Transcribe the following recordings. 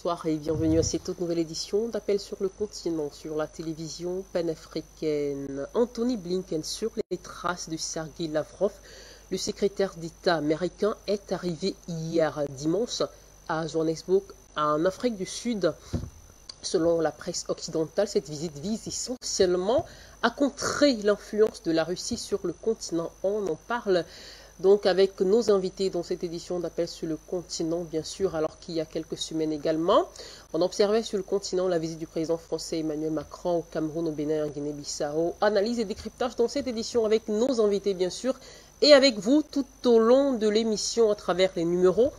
bonsoir et bienvenue à cette toute nouvelle édition d'Appel sur le continent sur la télévision panafricaine. Anthony Blinken sur les traces de Sergei Lavrov, le secrétaire d'État américain, est arrivé hier dimanche à Johannesburg, en Afrique du Sud. Selon la presse occidentale, cette visite vise essentiellement à contrer l'influence de la Russie sur le continent. On en parle donc avec nos invités dans cette édition d'Appel sur le continent, bien sûr, alors qu'il y a quelques semaines également, on observait sur le continent la visite du président français Emmanuel Macron au Cameroun, au Bénin et en Guinée-Bissau. Analyse et décryptage dans cette édition avec nos invités, bien sûr, et avec vous tout au long de l'émission à travers les numéros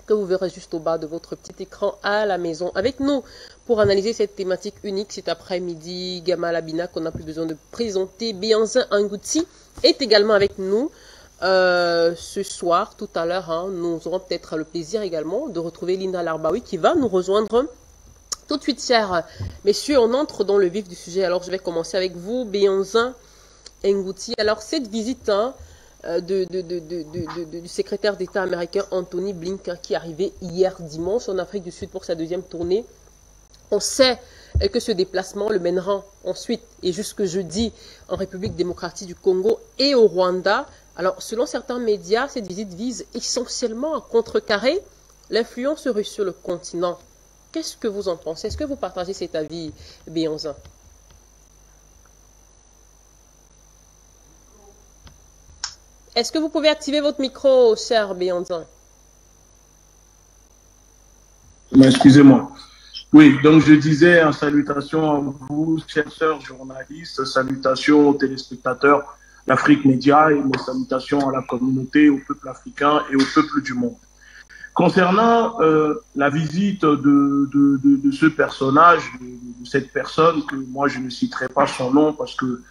que vous verrez juste au bas de votre petit écran à la maison. Avec nous pour analyser cette thématique unique cet après-midi, Gamal Abina, qu'on n'a plus besoin de présenter, Bianzin Angouti est également avec nous. Ce soir, tout à l'heure, nous aurons peut-être le plaisir également de retrouver Linda Larbaoui qui va nous rejoindre tout de suite, chers messieurs. On entre dans le vif du sujet. Alors, je vais commencer avec vous, Bianzin Ngouti. Alors, cette visite du secrétaire d'État américain Anthony Blinken qui est arrivé hier dimanche en Afrique du Sud pour sa deuxième tournée. On sait que ce déplacement le mènera ensuite et jusque jeudi en République démocratique du Congo et au Rwanda. Alors, selon certains médias, cette visite vise essentiellement à contrecarrer l'influence russe sur le continent. Qu'est-ce que vous en pensez? Est-ce que vous partagez cet avis, Bianzin? Est-ce que vous pouvez activer votre micro, cher Bianzin? Excusez-moi. Oui, donc je disais en salutation à vous, chers sœurs journalistes, salutations aux téléspectateurs d'Afrique Média et mes salutations à la communauté, au peuple africain et au peuple du monde. Concernant la visite de ce personnage, de cette personne, que moi je ne citerai pas son nom parce que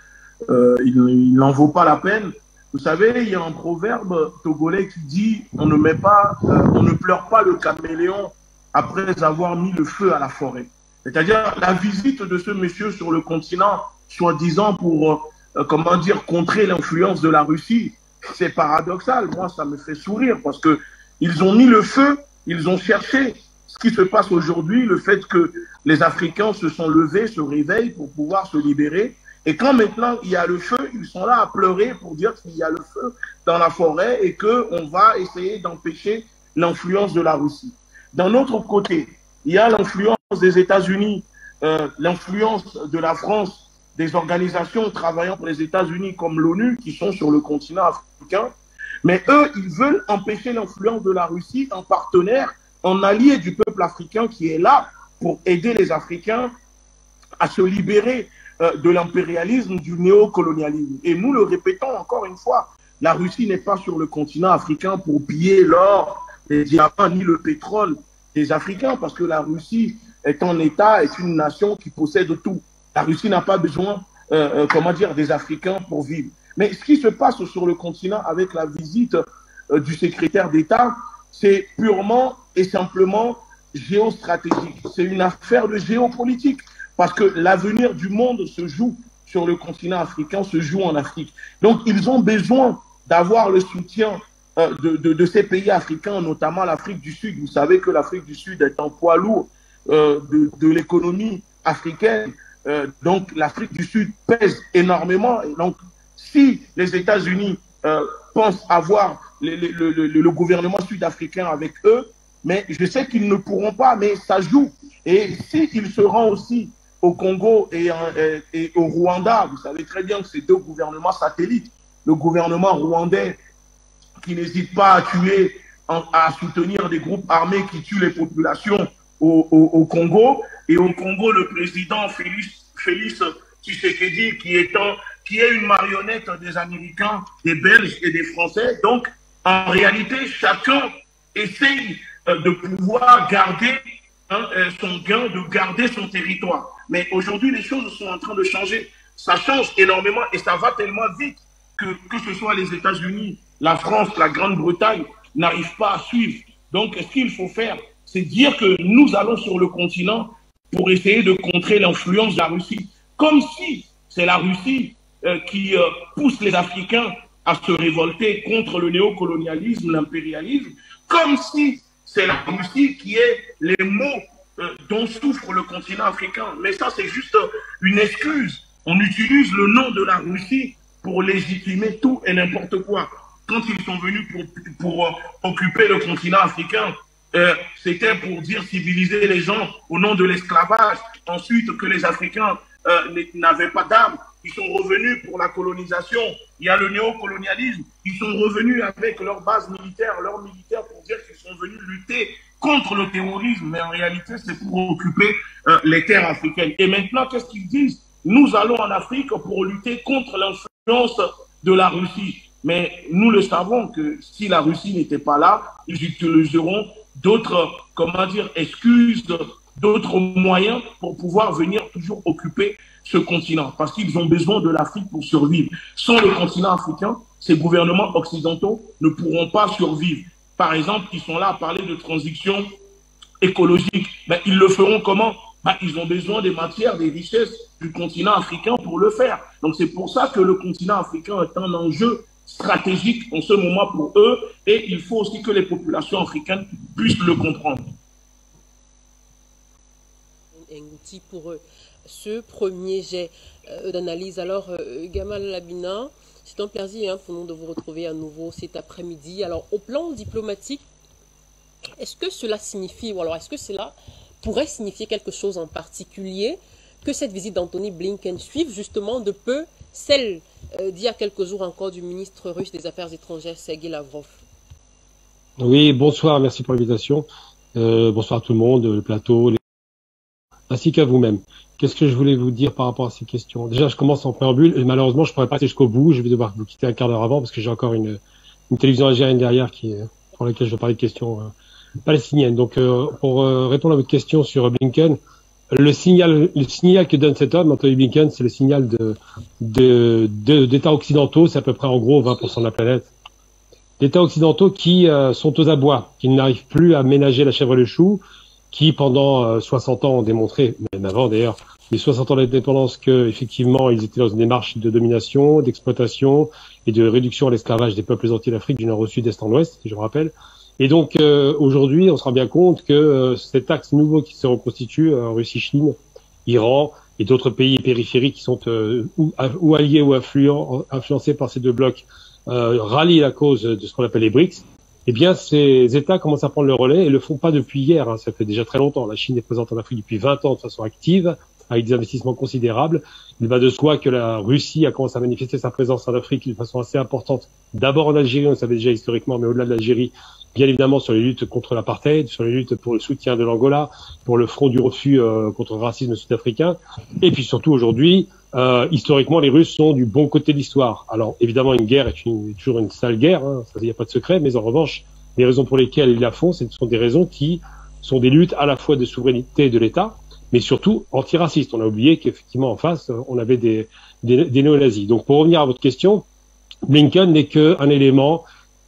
il n'en vaut pas la peine. Vous savez, il y a un proverbe togolais qui dit on ne pleure pas le caméléon après avoir mis le feu à la forêt. C'est-à-dire la visite de ce monsieur sur le continent, soi-disant pour comment dire, contrer l'influence de la Russie, c'est paradoxal. Moi, ça me fait sourire parce que ils ont mis le feu, ils ont cherché ce qui se passe aujourd'hui, le fait que les Africains se sont levés, se réveillent pour pouvoir se libérer. Et quand maintenant il y a le feu, ils sont là à pleurer pour dire qu'il y a le feu dans la forêt et qu'on va essayer d'empêcher l'influence de la Russie. D'un autre côté, il y a l'influence des États-Unis, l'influence de la France, des organisations travaillant pour les États-Unis comme l'ONU qui sont sur le continent africain. Mais eux, ils veulent empêcher l'influence de la Russie en partenaire, en allié du peuple africain qui est là pour aider les Africains à se libérer de l'impérialisme, du néocolonialisme. Et nous le répétons encore une fois, la Russie n'est pas sur le continent africain pour piller l'or, les diamants, ni le pétrole des Africains, parce que la Russie est un État, est une nation qui possède tout. La Russie n'a pas besoin, comment dire, des Africains pour vivre. Mais ce qui se passe sur le continent avec la visite du secrétaire d'État, c'est purement et simplement géostratégique. C'est une affaire de géopolitique. Parce que l'avenir du monde se joue sur le continent africain, se joue en Afrique. Donc, ils ont besoin d'avoir le soutien de ces pays africains, notamment l'Afrique du Sud. Vous savez que l'Afrique du Sud est un poids lourd de l'économie africaine. Donc, l'Afrique du Sud pèse énormément. Et donc, si les États-Unis pensent avoir le gouvernement sud-africain avec eux, mais je sais qu'ils ne pourront pas, mais ça joue. Et s'ils se rendent aussi au Congo et au Rwanda, vous savez très bien que ces deux gouvernements satellites, le gouvernement rwandais qui n'hésite pas à tuer, à soutenir des groupes armés qui tuent les populations au Congo, et au Congo, le président Félix Tshisekedi qui est une marionnette des Américains, des Belges et des Français. Donc, en réalité, chacun essaye de pouvoir garder son gain, de garder son territoire. Mais aujourd'hui, les choses sont en train de changer. Ça change énormément et ça va tellement vite que ce soit les États-Unis, la France, la Grande-Bretagne, n'arrivent pas à suivre. Donc, ce qu'il faut faire, c'est dire que nous allons sur le continent pour essayer de contrer l'influence de la Russie. Comme si c'est la Russie qui pousse les Africains à se révolter contre le néocolonialisme, l'impérialisme, comme si c'est la Russie qui est les maux dont souffre le continent africain. Mais ça, c'est juste une excuse. On utilise le nom de la Russie pour légitimer tout et n'importe quoi. Quand ils sont venus pour occuper le continent africain, c'était pour dire civiliser les gens au nom de l'esclavage. Ensuite, que les Africains n'avaient pas d'âme. Ils sont revenus pour la colonisation. Il y a le néocolonialisme. Ils sont revenus avec leur base militaire, leurs militaires pour dire qu'ils sont venus lutter contre le terrorisme. Mais en réalité, c'est pour occuper les terres africaines. Et maintenant, qu'est-ce qu'ils disent? Nous allons en Afrique pour lutter contre l'influence de la Russie. Mais nous le savons que si la Russie n'était pas là, ils utiliseront d'autres, excuses, d'autres moyens pour pouvoir venir toujours occuper ce continent. Parce qu'ils ont besoin de l'Afrique pour survivre. Sans le continent africain, ces gouvernements occidentaux ne pourront pas survivre. Par exemple, ils sont là à parler de transition écologique. Ben, ils le feront comment? Ben, ils ont besoin des matières, des richesses du continent africain pour le faire. Donc c'est pour ça que le continent africain est un enjeu stratégique en ce moment pour eux, et il faut aussi que les populations africaines puissent le comprendre. Un outil pour ce premier jet d'analyse. Alors, Gamal Labina, c'est un plaisir pour nous de vous retrouver à nouveau cet après-midi. Alors, au plan diplomatique, est-ce que cela signifie, ou alors est-ce que cela pourrait signifier quelque chose en particulier, que cette visite d'Antony Blinken suive justement de peu celle d'il y a quelques jours encore du ministre russe des Affaires étrangères, Sergueï Lavrov? Oui, bonsoir, merci pour l'invitation. Bonsoir à tout le monde, le plateau, ainsi qu'à vous-même. Qu'est-ce que je voulais vous dire par rapport à ces questions? Déjà, je commence en préambule, et malheureusement, je ne pourrai pas aller jusqu'au bout. Je vais devoir vous quitter un quart d'heure avant, parce que j'ai encore une télévision algérienne derrière pour laquelle je vais parler de questions palestiniennes. Donc, pour répondre à votre question sur Blinken, le signal que donne cet homme, Antony Blinken, c'est le signal d'États occidentaux, c'est à peu près en gros 20% de la planète, d'États occidentaux qui sont aux abois, qui n'arrivent plus à ménager la chèvre et le chou, qui pendant 60 ans ont démontré, même avant d'ailleurs, les 60 ans d'indépendance, que effectivement ils étaient dans une démarche de domination, d'exploitation et de réduction à l'esclavage des peuples entiers d'Afrique du nord au sud, est en ouest, si je me rappelle. Et donc aujourd'hui, on se rend bien compte que cet axe nouveau qui se reconstitue, Russie, Chine, Iran et d'autres pays périphériques qui sont ou alliés ou influencés par ces deux blocs, rallient la cause de ce qu'on appelle les BRICS. Eh bien, ces États commencent à prendre le relais et le font pas depuis hier. Ça fait déjà très longtemps. La Chine est présente en Afrique depuis 20 ans de façon active, avec des investissements considérables. Il va de soi que la Russie a commencé à manifester sa présence en Afrique de façon assez importante. D'abord en Algérie, on le savait déjà historiquement, mais au-delà de l'Algérie, bien évidemment sur les luttes contre l'apartheid, sur les luttes pour le soutien de l'Angola, pour le front du refus contre le racisme sud-africain. Et puis surtout aujourd'hui, historiquement, les Russes sont du bon côté de l'histoire. Alors évidemment, une guerre est toujours une sale guerre, hein, ça, il n'y a pas de secret, mais en revanche, les raisons pour lesquelles ils la font, ce sont des raisons qui sont des luttes à la fois de souveraineté de l'État, mais surtout antiracistes. On a oublié qu'effectivement en face, on avait des néo-nazis. Donc pour revenir à votre question, Blinken n'est qu'un élément,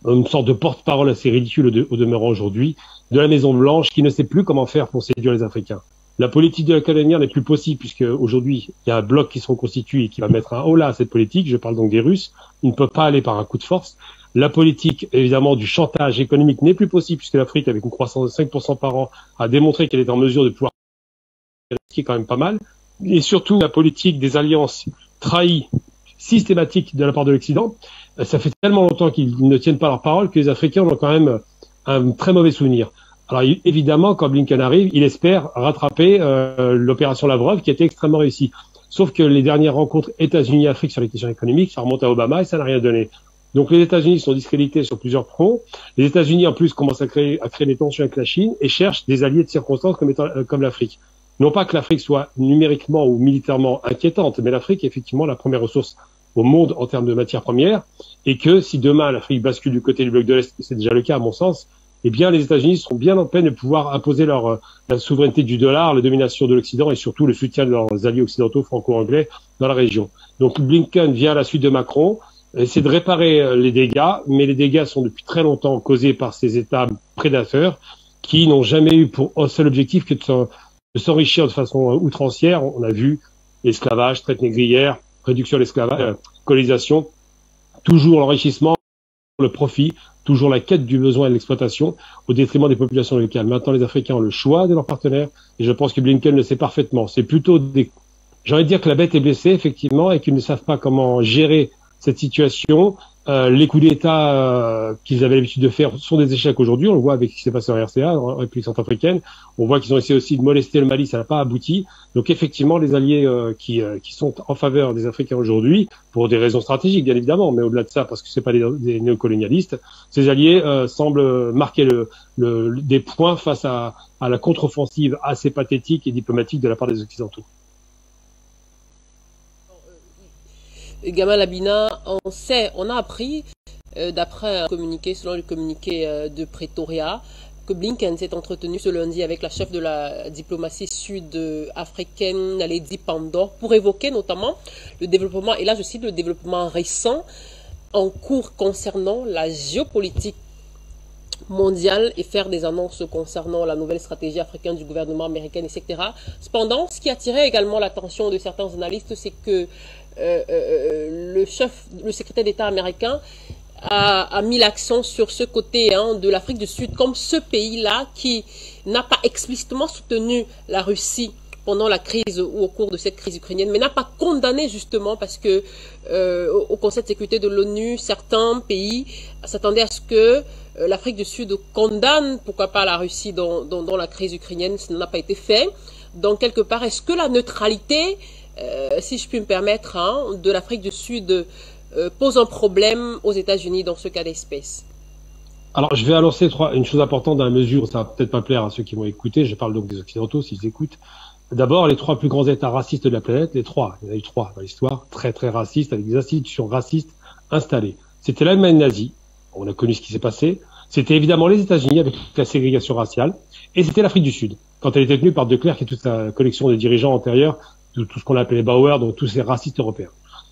une sorte de porte-parole assez ridicule au demeurant aujourd'hui, de la Maison-Blanche, qui ne sait plus comment faire pour séduire les Africains. La politique de la coloniale n'est plus possible, puisque aujourd'hui, il y a un bloc qui se reconstitue et qui va mettre un holà à cette politique. Je parle donc des Russes. Ils ne peuvent pas aller par un coup de force. La politique, évidemment, du chantage économique n'est plus possible, puisque l'Afrique, avec une croissance de 5% par an, a démontré qu'elle est en mesure de pouvoir, ce qui est quand même pas mal. Et surtout, la politique des alliances trahies, systématiques de la part de l'Occident. Ça fait tellement longtemps qu'ils ne tiennent pas leur parole que les Africains ont quand même un très mauvais souvenir. Alors évidemment, quand Blinken arrive, il espère rattraper l'opération Lavrov qui a été extrêmement réussie. Sauf que les dernières rencontres États-Unis-Afrique sur les questions économiques, ça remonte à Obama et ça n'a rien donné. Donc les États-Unis sont discrédités sur plusieurs fronts. Les États-Unis en plus commencent à créer des tensions avec la Chine et cherchent des alliés de circonstance comme l'Afrique. Non pas que l'Afrique soit numériquement ou militairement inquiétante, mais l'Afrique est effectivement la première ressource au monde en termes de matières premières, et que si demain l'Afrique bascule du côté du bloc de l'Est, c'est déjà le cas à mon sens, eh bien les États-Unis seront bien en peine de pouvoir imposer la souveraineté du dollar, la domination de l'Occident et surtout le soutien de leurs alliés occidentaux franco-anglais dans la région. Donc Blinken vient à la suite de Macron, essaie de réparer les dégâts, mais les dégâts sont depuis très longtemps causés par ces États prédateurs qui n'ont jamais eu pour un seul objectif que de s'enrichir de façon outrancière. On a vu l'esclavage, traite négrière, réduction de l'esclavage, colonisation, toujours l'enrichissement, le profit, toujours la quête du besoin et de l'exploitation au détriment des populations locales. Maintenant, les Africains ont le choix de leurs partenaires et je pense que Blinken le sait parfaitement. C'est plutôt j'ai envie de dire que la bête est blessée, effectivement, et qu'ils ne savent pas comment gérer cette situation. Les coups d'État qu'ils avaient l'habitude de faire sont des échecs aujourd'hui. On le voit avec ce qui s'est passé en RCA, en République centrafricaine. On voit qu'ils ont essayé aussi de molester le Mali, ça n'a pas abouti. Donc effectivement, les alliés qui sont en faveur des Africains aujourd'hui, pour des raisons stratégiques bien évidemment, mais au-delà de ça, parce que c'est pas des néocolonialistes, ces alliés semblent marquer des points face à la contre-offensive assez pathétique et diplomatique de la part des Occidentaux. Gamal Abina, on a appris, d'après un communiqué, selon le communiqué de Pretoria, que Blinken s'est entretenu ce lundi avec la chef de la diplomatie sud-africaine, Naledi Pandor, pour évoquer notamment le développement, et là je cite le développement récent en cours concernant la géopolitique mondiale et faire des annonces concernant la nouvelle stratégie africaine du gouvernement américain, etc. Cependant, ce qui attirait également l'attention de certains analystes, c'est que le secrétaire d'État américain a mis l'accent sur ce côté de l'Afrique du Sud comme ce pays-là qui n'a pas explicitement soutenu la Russie pendant la crise ou au cours de cette crise ukrainienne, mais n'a pas condamné justement parce que au Conseil de sécurité de l'ONU, certains pays s'attendaient à ce que l'Afrique du Sud condamne, pourquoi pas la Russie dans la crise ukrainienne, ce n'a pas été fait. Donc quelque part, est-ce que la neutralité, si je puis me permettre, de l'Afrique du Sud pose un problème aux États-Unis dans ce cas d'espèce? Alors, je vais annoncer une chose importante dans la mesure où ça va peut-être pas plaire à ceux qui vont écouter. Je parle donc des Occidentaux, s'ils écoutent. D'abord, les 3 plus grands États racistes de la planète, il y en a eu 3 dans l'histoire, très très racistes, avec des institutions racistes installées. C'était l'Allemagne nazie, on a connu ce qui s'est passé. C'était évidemment les États-Unis avec la ségrégation raciale, et c'était l'Afrique du Sud, quand elle était tenue par De Klerk et toute sa collection de dirigeants antérieurs, tout ce qu'on appelait Bauer, donc tous ces racistes européens.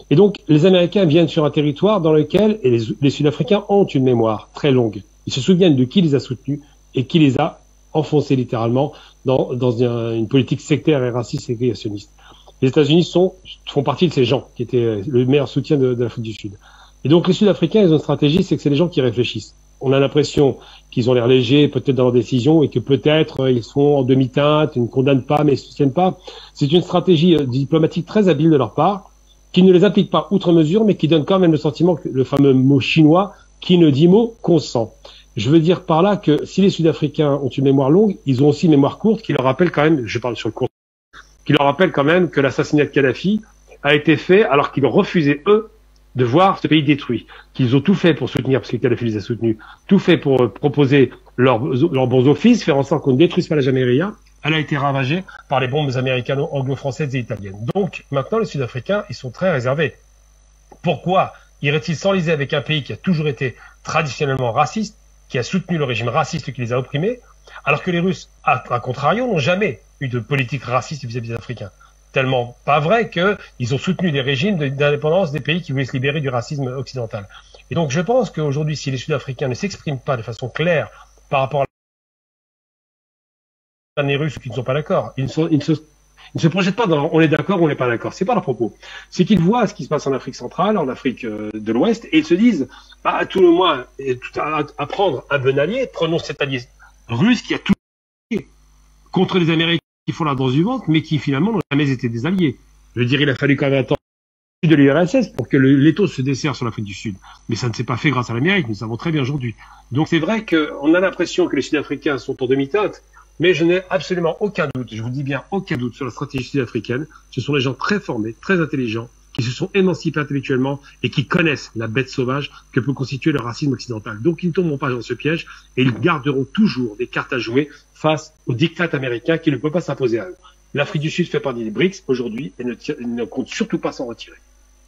Et donc, les Américains viennent sur un territoire dans lequel et les Sud-Africains ont une mémoire très longue. Ils se souviennent de qui les a soutenus et qui les a enfoncés littéralement dans une politique sectaire et raciste ségrégationniste. Les États-Unis font partie de ces gens qui étaient le meilleur soutien de l'Afrique du Sud. Et donc, les Sud-Africains, ils ont une stratégie, c'est que c'est des gens qui réfléchissent. On a l'impression qu'ils ont l'air légers, peut-être dans leurs décisions, et que peut-être ils sont en demi-teinte, ils ne condamnent pas, mais ils ne soutiennent pas. C'est une stratégie diplomatique très habile de leur part, qui ne les applique pas outre mesure, mais qui donne quand même le sentiment, le fameux mot chinois, qui ne dit mot consent. Je veux dire par là que si les Sud-Africains ont une mémoire longue, ils ont aussi une mémoire courte qui leur rappelle quand même, je parle sur le court, qui leur rappelle quand même que l'assassinat de Kadhafi a été fait alors qu'ils refusaient, eux, de voir ce pays détruit, qu'ils ont tout fait pour soutenir, parce que Kadhafi les a soutenus, tout fait pour proposer leurs bons offices, faire en sorte qu'on ne détruise pas la Jaméria. Elle a été ravagée par les bombes américano, anglo-françaises et italiennes. Donc, maintenant, les Sud-Africains, ils sont très réservés. Pourquoi iraient-ils s'enliser avec un pays qui a toujours été traditionnellement raciste, qui a soutenu le régime raciste qui les a opprimés, alors que les Russes, à contrario, n'ont jamais eu de politique raciste vis-à-vis des Africains. Tellement pas vrai qu'ils ont soutenu des régimes d'indépendance des pays qui voulaient se libérer du racisme occidental. Et donc je pense qu'aujourd'hui, si les Sud-Africains ne s'expriment pas de façon claire par rapport à les Russes qui ne sont pas d'accord, ils ne se projettent pas dans on est d'accord ou on n'est pas d'accord. C'est pas leur propos. C'est qu'ils voient ce qui se passe en Afrique centrale, en Afrique de l'Ouest, et ils se disent, à tout le moins, à prendre un bon allié, prenons cet allié russe qui a tout contre les Américains qui font la danse du ventre, mais qui finalement n'ont jamais été des alliés. Je veux dire, il a fallu quand même attendre de l'URSS pour que l'étau se desserre sur l'Afrique du Sud. Mais ça ne s'est pas fait grâce à l'Amérique, nous savons très bien aujourd'hui. Donc c'est vrai qu'on a l'impression que les Sud-Africains sont en demi-teinte, mais je n'ai absolument aucun doute, je vous dis bien aucun doute sur la stratégie sud-africaine. Ce sont des gens très formés, très intelligents, qui se sont émancipés intellectuellement et qui connaissent la bête sauvage que peut constituer le racisme occidental. Donc ils ne tomberont pas dans ce piège et ils garderont toujours des cartes à jouer face au diktat américain qui ne peut pas s'imposer à eux. L'Afrique du Sud fait partie des BRICS aujourd'hui et ne compte surtout pas s'en retirer.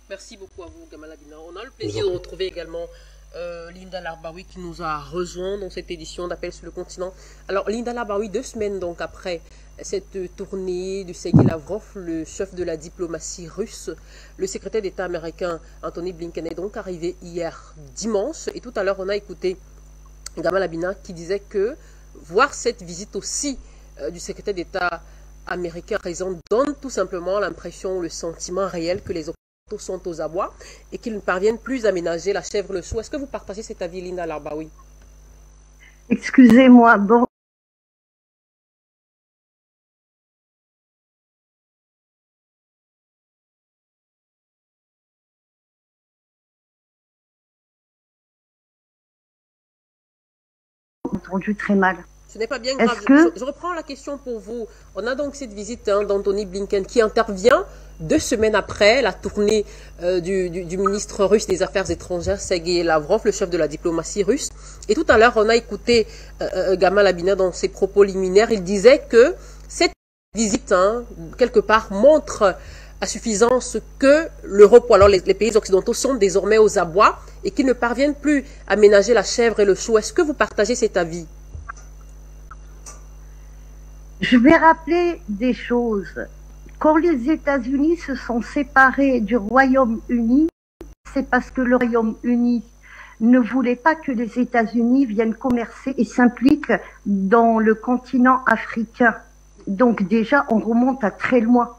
Merci beaucoup à vous, Gamal Abina. On a le plaisir de retrouver également Linda Larbaoui qui nous a rejoint dans cette édition d'Appel sur le continent. Alors Linda Larbaoui, 2 semaines donc après cette tournée du Sergueï Lavrov, le chef de la diplomatie russe, le secrétaire d'État américain Anthony Blinken est donc arrivé hier dimanche. Et tout à l'heure, on a écouté Gamal Abina qui disait que voir cette visite aussi du secrétaire d'État américain présent donne tout simplement l'impression, le sentiment réel que les sont aux abois et qu'ils ne parviennent plus à ménager la chèvre le soir. Est-ce que vous partagez cet avis, Linda Larbaoui? Excusez-moi, bon. Entendu très mal. Ce n'est pas bien grave. Je reprends la question pour vous. On a donc cette visite d'Antony Blinken qui intervient 2 semaines après la tournée du ministre russe des Affaires étrangères, Sergueï Lavrov, le chef de la diplomatie russe. Et tout à l'heure, on a écouté Gamal Abina dans ses propos liminaires. Il disait que cette visite, quelque part, montre à suffisance que l'Europe ou alors les pays occidentaux sont désormais aux abois et qu'ils ne parviennent plus à ménager la chèvre et le chou. Est-ce que vous partagez cet avis? Je vais rappeler des choses. Quand les États-Unis se sont séparés du Royaume-Uni, c'est parce que le Royaume-Uni ne voulait pas que les États-Unis viennent commercer et s'impliquent dans le continent africain. Donc déjà, on remonte à très loin.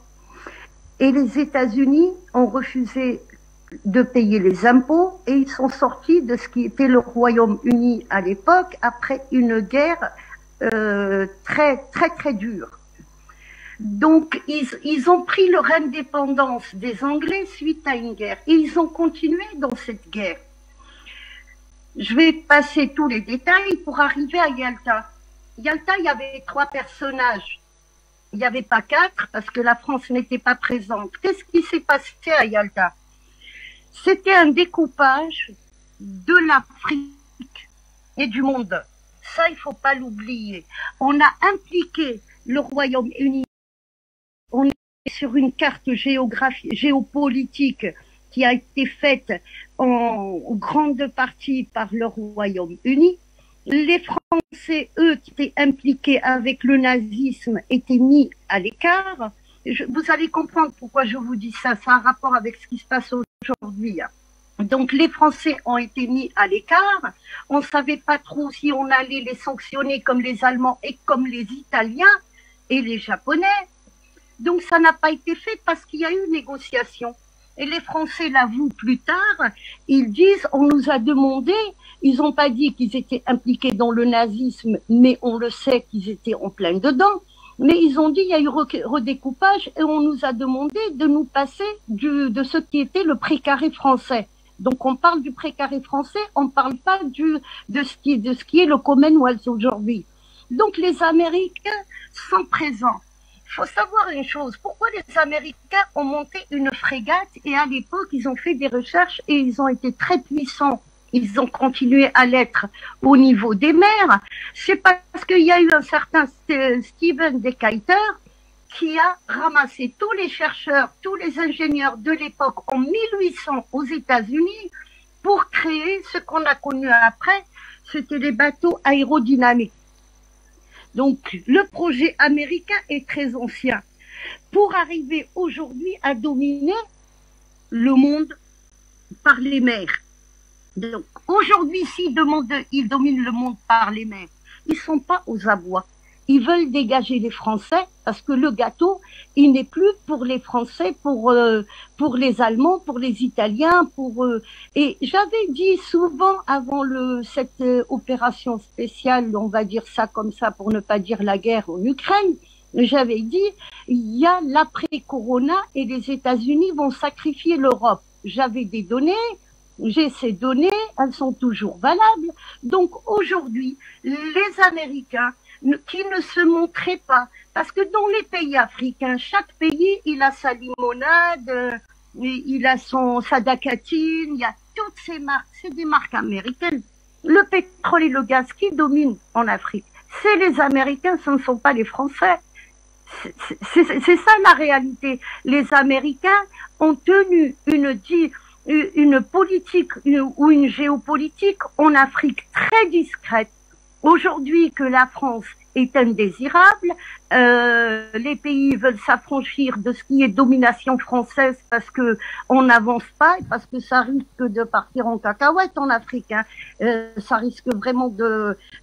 Et les États-Unis ont refusé de payer les impôts et ils sont sortis de ce qui était le Royaume-Uni à l'époque après une guerre très dure. Donc ils ont pris leur indépendance des Anglais suite à une guerre et ils ont continué dans cette guerre. Je vais passer tous les détails pour arriver à Yalta. Yalta, il y avait 3 personnages. Il n'y avait pas 4 parce que la France n'était pas présente. Qu'est-ce qui s'est passé à Yalta? C'était un découpage de l'Afrique et du monde. Ça, il faut pas l'oublier. On a impliqué le Royaume-Uni. On est sur une carte géopolitique qui a été faite en grande partie par le Royaume-Uni. Les Français, eux, qui étaient impliqués avec le nazisme, étaient mis à l'écart. Vous allez comprendre pourquoi je vous dis ça. Ça a un rapport avec ce qui se passe aujourd'hui. Donc les Français ont été mis à l'écart. On ne savait pas trop si on allait les sanctionner comme les Allemands et comme les Italiens et les Japonais. Donc ça n'a pas été fait parce qu'il y a eu négociation. Et les Français l'avouent plus tard. Ils disent, on nous a demandé, ils n'ont pas dit qu'ils étaient impliqués dans le nazisme, mais on le sait qu'ils étaient en plein dedans. Mais ils ont dit, il y a eu redécoupage et on nous a demandé de nous passer de ce qui était le précaré français. Donc on parle du précaré français, on ne parle pas de ce qui est le Commonwealth aujourd'hui. Donc les Américains sont présents. Il faut savoir une chose, pourquoi les Américains ont monté une frégate et à l'époque ils ont fait des recherches et ils ont été très puissants. Ils ont continué à l'être au niveau des mers. C'est parce qu'il y a eu un certain Stephen Decatur qui a ramassé tous les chercheurs, tous les ingénieurs de l'époque en 1800 aux États-Unis pour créer ce qu'on a connu après, c'était les bateaux aérodynamiques. Donc le projet américain est très ancien. Pour arriver aujourd'hui à dominer le monde par les mers. Donc aujourd'hui, s'ils dominent le monde par les mers, ils sont pas aux abois. Ils veulent dégager les Français parce que le gâteau, il n'est plus pour les Français, pour les Allemands, pour les Italiens, et j'avais dit souvent avant cette opération spéciale, on va dire ça comme ça pour ne pas dire la guerre en Ukraine, j'avais dit il y a l'après-corona et les États-Unis vont sacrifier l'Europe. J'avais des données. J'ai ces données, elles sont toujours valables. Donc aujourd'hui, les Américains qui ne se montraient pas, parce que dans les pays africains, chaque pays, il a sa limonade, il a sa dacatine, il y a toutes ces marques, c'est des marques américaines. Le pétrole et le gaz qui dominent en Afrique, c'est les Américains, ce ne sont pas les Français. C'est ça la réalité. Les Américains ont tenu une politique ou une géopolitique en Afrique très discrète. Aujourd'hui que la France est indésirable, les pays veulent s'affranchir de ce qui est domination française parce que on n'avance pas et parce que ça risque de partir en cacahuète en Afrique. Ça risque vraiment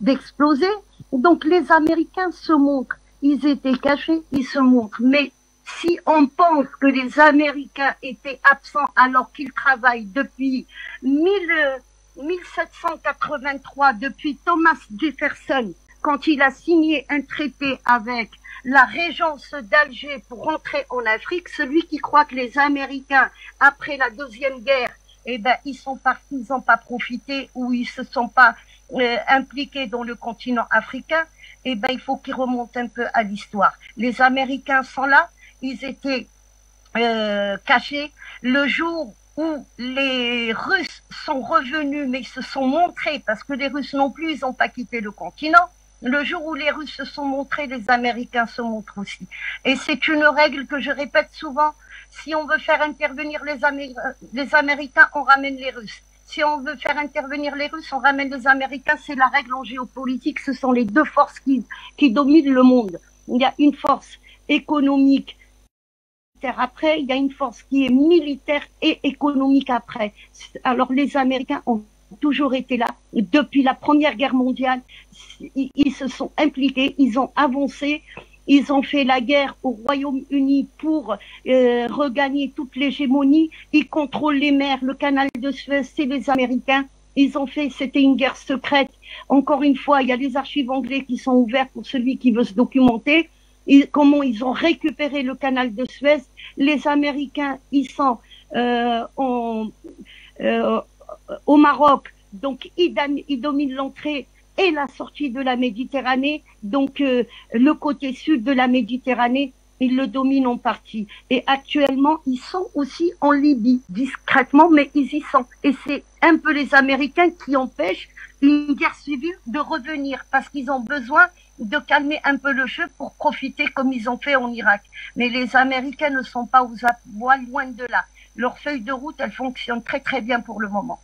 d'exploser. Donc les Américains se montrent. Ils étaient cachés, ils se montrent. Mais Si on pense que les Américains étaient absents alors qu'ils travaillent depuis 1783, depuis Thomas Jefferson, quand il a signé un traité avec la régence d'Alger pour rentrer en Afrique, celui qui croit que les Américains, après la Deuxième Guerre, eh ben, ils n'ont pas profité ou ils se sont pas impliqués dans le continent africain, eh ben, il faut qu'ils remontent un peu à l'histoire. Les Américains sont là, ils étaient cachés. Le jour où les Russes sont revenus, mais ils se sont montrés, parce que les Russes non plus, ils n'ont pas quitté le continent. Le jour où les Russes se sont montrés, les Américains se montrent aussi. Et c'est une règle que je répète souvent. Si on veut faire intervenir les Américains, on ramène les Russes. Si on veut faire intervenir les Russes, on ramène les Américains. C'est la règle en géopolitique. Ce sont les deux forces qui dominent le monde. Il y a une force économique après, il y a une force qui est militaire et économique après. Alors les Américains ont toujours été là. Depuis la Première Guerre mondiale, ils se sont impliqués, ils ont avancé, ils ont fait la guerre au Royaume-Uni pour regagner toute l'hégémonie. Ils contrôlent les mers, le canal de Suez, c'est les Américains. Ils ont fait, c'était une guerre secrète. Encore une fois, il y a les archives anglais qui sont ouvertes pour celui qui veut se documenter. Comment ils ont récupéré le canal de Suez. Les Américains, ils sont au Maroc, donc ils dominent l'entrée et la sortie de la Méditerranée. Donc le côté sud de la Méditerranée, ils le dominent en partie. Et actuellement, ils sont aussi en Libye, discrètement, mais ils y sont. Et c'est un peu les Américains qui empêchent une guerre civile de revenir, parce qu'ils ont besoin de calmer un peu le jeu pour profiter comme ils ont fait en Irak. Mais les Américains ne sont pas aux abois, loin de là. Leur feuille de route, elle fonctionne très très bien pour le moment.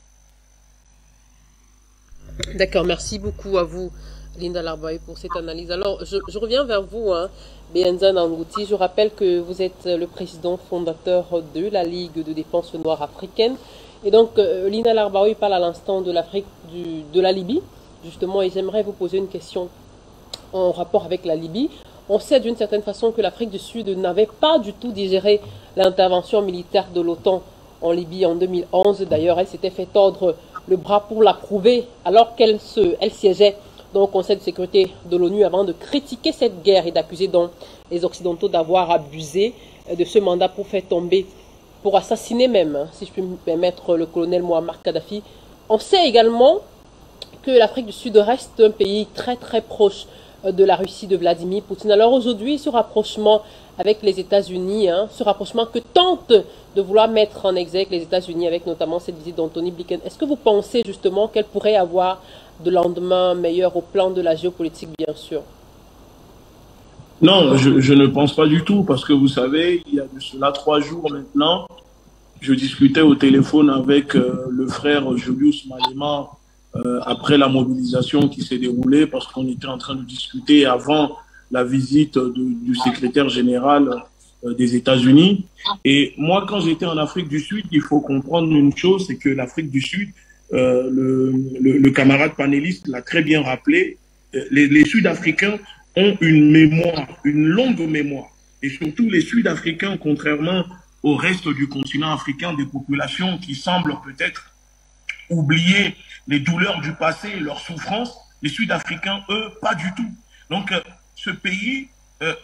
D'accord, merci beaucoup à vous, Linda Larbaye, pour cette analyse. Alors, je reviens vers vous, Benza Nangouti. Je rappelle que vous êtes le président fondateur de la Ligue de défense noire africaine. Et donc, Linda Larbaye parle à l'instant de l'Afrique, de la Libye, justement, et j'aimerais vous poser une question en rapport avec la Libye. On sait d'une certaine façon que l'Afrique du Sud n'avait pas du tout digéré l'intervention militaire de l'OTAN en Libye en 2011. D'ailleurs, elle s'était fait tordre le bras pour l'approuver alors qu'elle siégeait dans le Conseil de sécurité de l'ONU avant de critiquer cette guerre et d'accuser donc les Occidentaux d'avoir abusé de ce mandat pour faire tomber, pour assassiner même, si je puis me permettre, le colonel Muammar Kadhafi. On sait également que l'Afrique du Sud reste un pays très très proche de la Russie de Vladimir Poutine. Alors aujourd'hui, ce rapprochement avec les États-Unis, ce rapprochement que tentent de vouloir mettre en exergue les États-Unis avec notamment cette visite d'Anthony Blinken, est-ce que vous pensez justement qu'elle pourrait avoir de lendemain meilleur au plan de la géopolitique, bien sûr? Non, je ne pense pas du tout, parce que vous savez, il y a de cela 3 jours maintenant, je discutais au téléphone avec le frère Julius Malema, après la mobilisation qui s'est déroulée, parce qu'on était en train de discuter avant la visite du secrétaire général des États-Unis. Et moi, quand j'étais en Afrique du Sud, il faut comprendre une chose, c'est que l'Afrique du Sud, le camarade panéliste l'a très bien rappelé, les Sud-Africains ont une mémoire, une longue mémoire. Et surtout les Sud-Africains, contrairement au reste du continent africain, des populations qui semblent peut-être oublier les douleurs du passé et leurs souffrances, les Sud-Africains, eux, pas du tout. Donc, ce pays,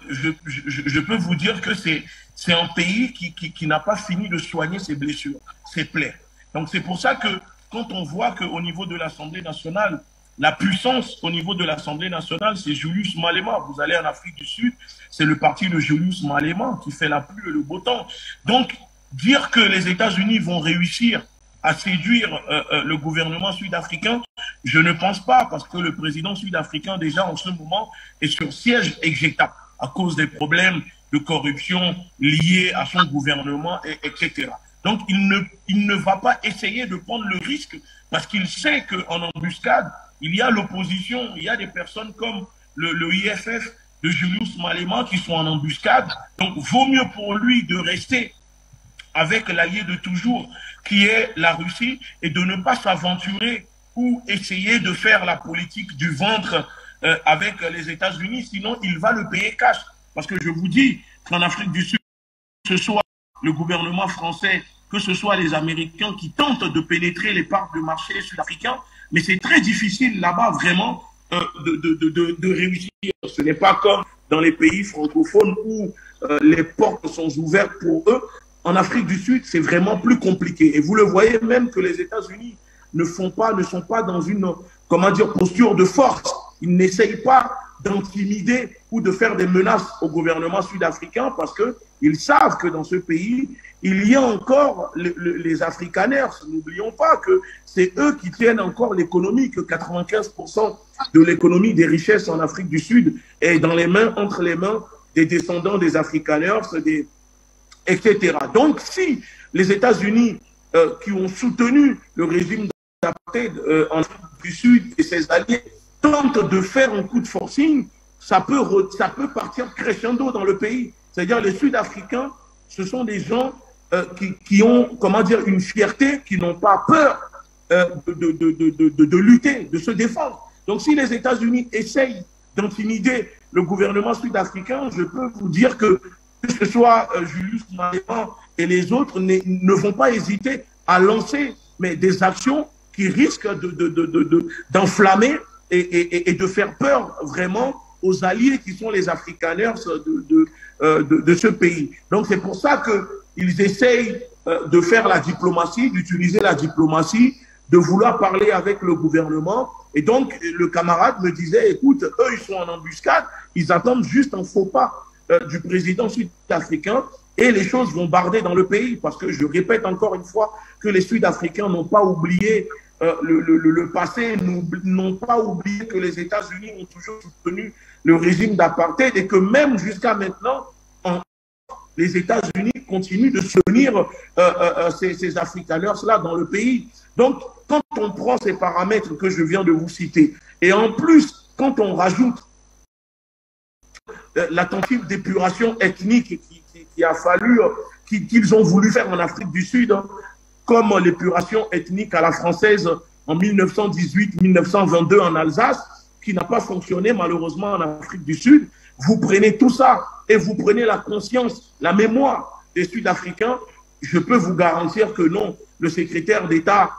je peux vous dire que c'est un pays qui n'a pas fini de soigner ses blessures, ses plaies. Donc, c'est pour ça que quand on voit qu'au niveau de l'Assemblée nationale, la puissance au niveau de l'Assemblée nationale, c'est Julius Malema. Vous allez en Afrique du Sud, c'est le parti de Julius Malema qui fait la pluie et le beau temps. Donc, dire que les États-Unis vont réussir à séduire le gouvernement sud-africain, je ne pense pas, parce que le président sud-africain, déjà en ce moment, est sur siège éjectable à cause des problèmes de corruption liés à son gouvernement, etc. Donc, il ne va pas essayer de prendre le risque, parce qu'il sait qu'en embuscade, il y a l'opposition, il y a des personnes comme le IFF de Julius Malema qui sont en embuscade. Donc, vaut mieux pour lui de rester avec l'allié de toujours, qui est la Russie, et de ne pas s'aventurer ou essayer de faire la politique du ventre avec les États-Unis, sinon il va le payer cash. Parce que je vous dis qu'en Afrique du Sud, ce soit le gouvernement français, que ce soit les Américains qui tentent de pénétrer les parts de marché sud-africains, mais c'est très difficile là-bas vraiment de réussir. Ce n'est pas comme dans les pays francophones où les portes sont ouvertes pour eux. En Afrique du Sud, c'est vraiment plus compliqué. Et vous le voyez même que les États-Unis ne sont pas dans une, comment dire, posture de force. Ils n'essayent pas d'intimider ou de faire des menaces au gouvernement sud-africain parce qu'ils savent que dans ce pays, il y a encore les Afrikaners. N'oublions pas que c'est eux qui tiennent encore l'économie, que 95% de l'économie des richesses en Afrique du Sud est entre les mains des descendants des Afrikaners, etc. Donc, si les États-Unis qui ont soutenu le régime d'apartheid en Afrique du Sud et ses alliés tentent de faire un coup de forcing, ça peut partir crescendo dans le pays. C'est-à-dire les Sud-Africains, ce sont des gens qui ont, comment dire, une fierté, qui n'ont pas peur de lutter, de se défendre. Donc si les États-Unis essayent d'intimider le gouvernement sud-africain, je peux vous dire que ce soit Julius Malema et les autres ne vont pas hésiter à lancer des actions qui risquent d'enflammer et de faire peur vraiment aux alliés qui sont les Afrikaners de ce pays. Donc c'est pour ça qu'ils essayent de faire la diplomatie, d'utiliser la diplomatie, de vouloir parler avec le gouvernement. Et donc le camarade me disait, écoute, eux ils sont en embuscade, ils attendent juste un faux pas du président sud-africain et les choses vont barder dans le pays. Parce que je répète encore une fois que les Sud-Africains n'ont pas oublié le passé, n'ont pas oublié que les États-Unis ont toujours soutenu le régime d'apartheid et que même jusqu'à maintenant, les États-Unis continuent de soutenir ces Afrikaners-là dans le pays. Donc, quand on prend ces paramètres que je viens de vous citer, et en plus, quand on rajoute la tentative d'épuration ethnique qu'ils ont voulu faire en Afrique du Sud, comme l'épuration ethnique à la française en 1918-1922 en Alsace, qui n'a pas fonctionné malheureusement en Afrique du Sud. Vous prenez tout ça et vous prenez la conscience, la mémoire des Sud-Africains, je peux vous garantir que non, le secrétaire d'État,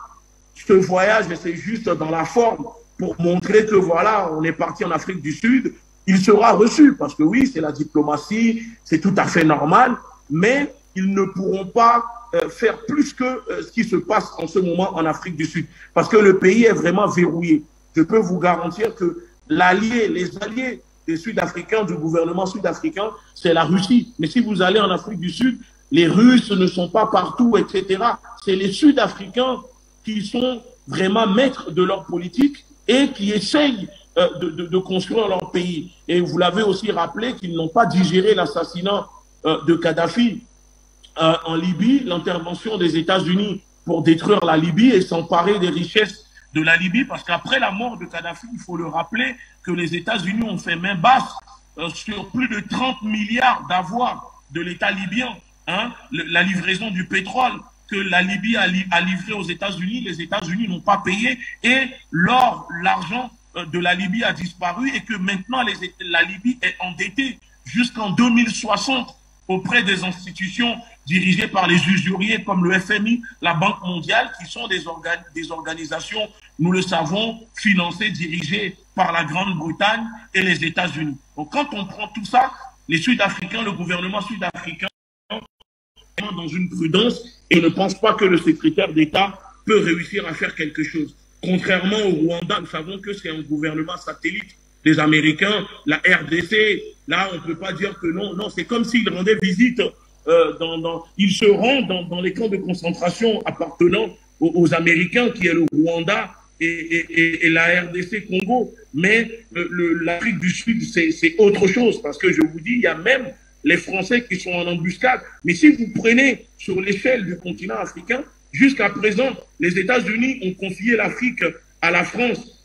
ce voyage, c'est juste dans la forme pour montrer que voilà, on est parti en Afrique du Sud, il sera reçu parce que oui, c'est la diplomatie, c'est tout à fait normal, mais ils ne pourront pas faire plus que ce qui se passe en ce moment en Afrique du Sud parce que le pays est vraiment verrouillé. Je peux vous garantir que les alliés des Sud-Africains, du gouvernement sud-africain, c'est la Russie. Mais si vous allez en Afrique du Sud, les Russes ne sont pas partout, etc. C'est les Sud-Africains qui sont vraiment maîtres de leur politique et qui essayent de construire leur pays. Et vous l'avez aussi rappelé qu'ils n'ont pas digéré l'assassinat de Kadhafi en Libye, l'intervention des États-Unis pour détruire la Libye et s'emparer des richesses de la Libye, parce qu'après la mort de Kadhafi, il faut le rappeler que les États-Unis ont fait main basse sur plus de 30 milliards d'avoirs de l'État libyen, la livraison du pétrole que la Libye a livré aux États-Unis, les États-Unis n'ont pas payé et l'argent de la Libye a disparu et que maintenant la Libye est endettée jusqu'en 2060 auprès des institutions dirigées par les usuriers comme le FMI, la Banque mondiale, qui sont des organisations, nous le savons, financées, dirigées par la Grande-Bretagne et les États-Unis. Donc quand on prend tout ça, les Sud-Africains, le gouvernement sud-africain est dans une prudence et ne pense pas que le secrétaire d'État peut réussir à faire quelque chose. Contrairement au Rwanda, nous savons que c'est un gouvernement satellite des Américains, la RDC, là on ne peut pas dire que non, non, c'est comme s'ils rendaient visite, ils se rendent dans les camps de concentration appartenant aux Américains, qui est le Rwanda et la RDC Congo, mais l'Afrique du Sud c'est autre chose, parce que je vous dis, il y a même les Français qui sont en embuscade, mais si vous prenez sur l'échelle du continent africain, jusqu'à présent, les États-Unis ont confié l'Afrique à la France,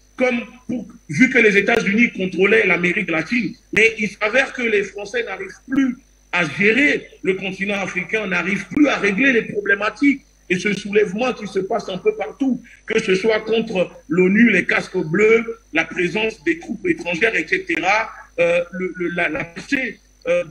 vu que les États-Unis contrôlaient l'Amérique latine. Mais il s'avère que les Français n'arrivent plus à gérer le continent africain, n'arrivent plus à régler les problématiques et ce soulèvement qui se passe un peu partout, que ce soit contre l'ONU, les casques bleus, la présence des troupes étrangères, etc., la percée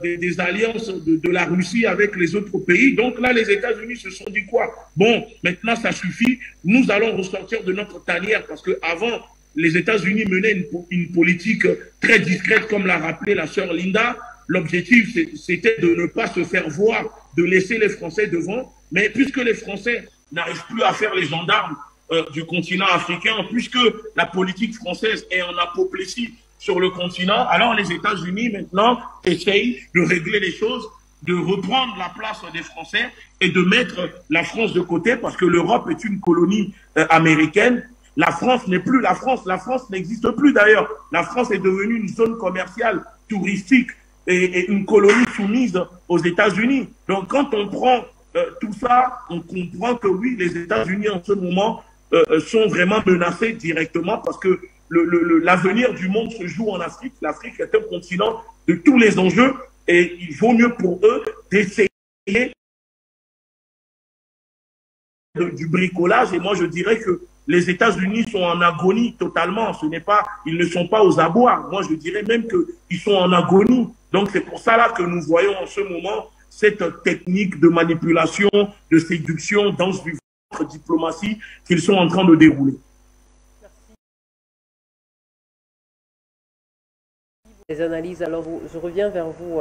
des alliances de la Russie avec les autres pays. Donc là, les États-Unis se sont dit quoi? Bon, maintenant ça suffit, nous allons ressortir de notre tanière, parce qu'avant, les États-Unis menaient une politique très discrète, comme l'a rappelé la sœur Linda. L'objectif, c'était de ne pas se faire voir, de laisser les Français devant. Mais puisque les Français n'arrivent plus à faire les gendarmes du continent africain, puisque la politique française est en apoplexie sur le continent, alors les États-Unis maintenant essayent de régler les choses, de reprendre la place des Français et de mettre la France de côté, parce que l'Europe est une colonie américaine. La France n'est plus la France n'existe plus d'ailleurs. La France est devenue une zone commerciale, touristique et une colonie soumise aux États-Unis. Donc quand on prend tout ça, on comprend que oui, les États-Unis en ce moment sont vraiment menacés directement, parce que l'avenir du monde se joue en Afrique. L'Afrique est un continent de tous les enjeux et il vaut mieux pour eux d'essayer du bricolage. Et moi, je dirais que les États-Unis sont en agonie totalement. Ils ne sont pas aux abois. Moi, je dirais même qu'ils sont en agonie. Donc, c'est pour ça là que nous voyons en ce moment cette technique de manipulation, de séduction, danse du ventre, diplomatie qu'ils sont en train de dérouler. Les analyses, alors je reviens vers vous,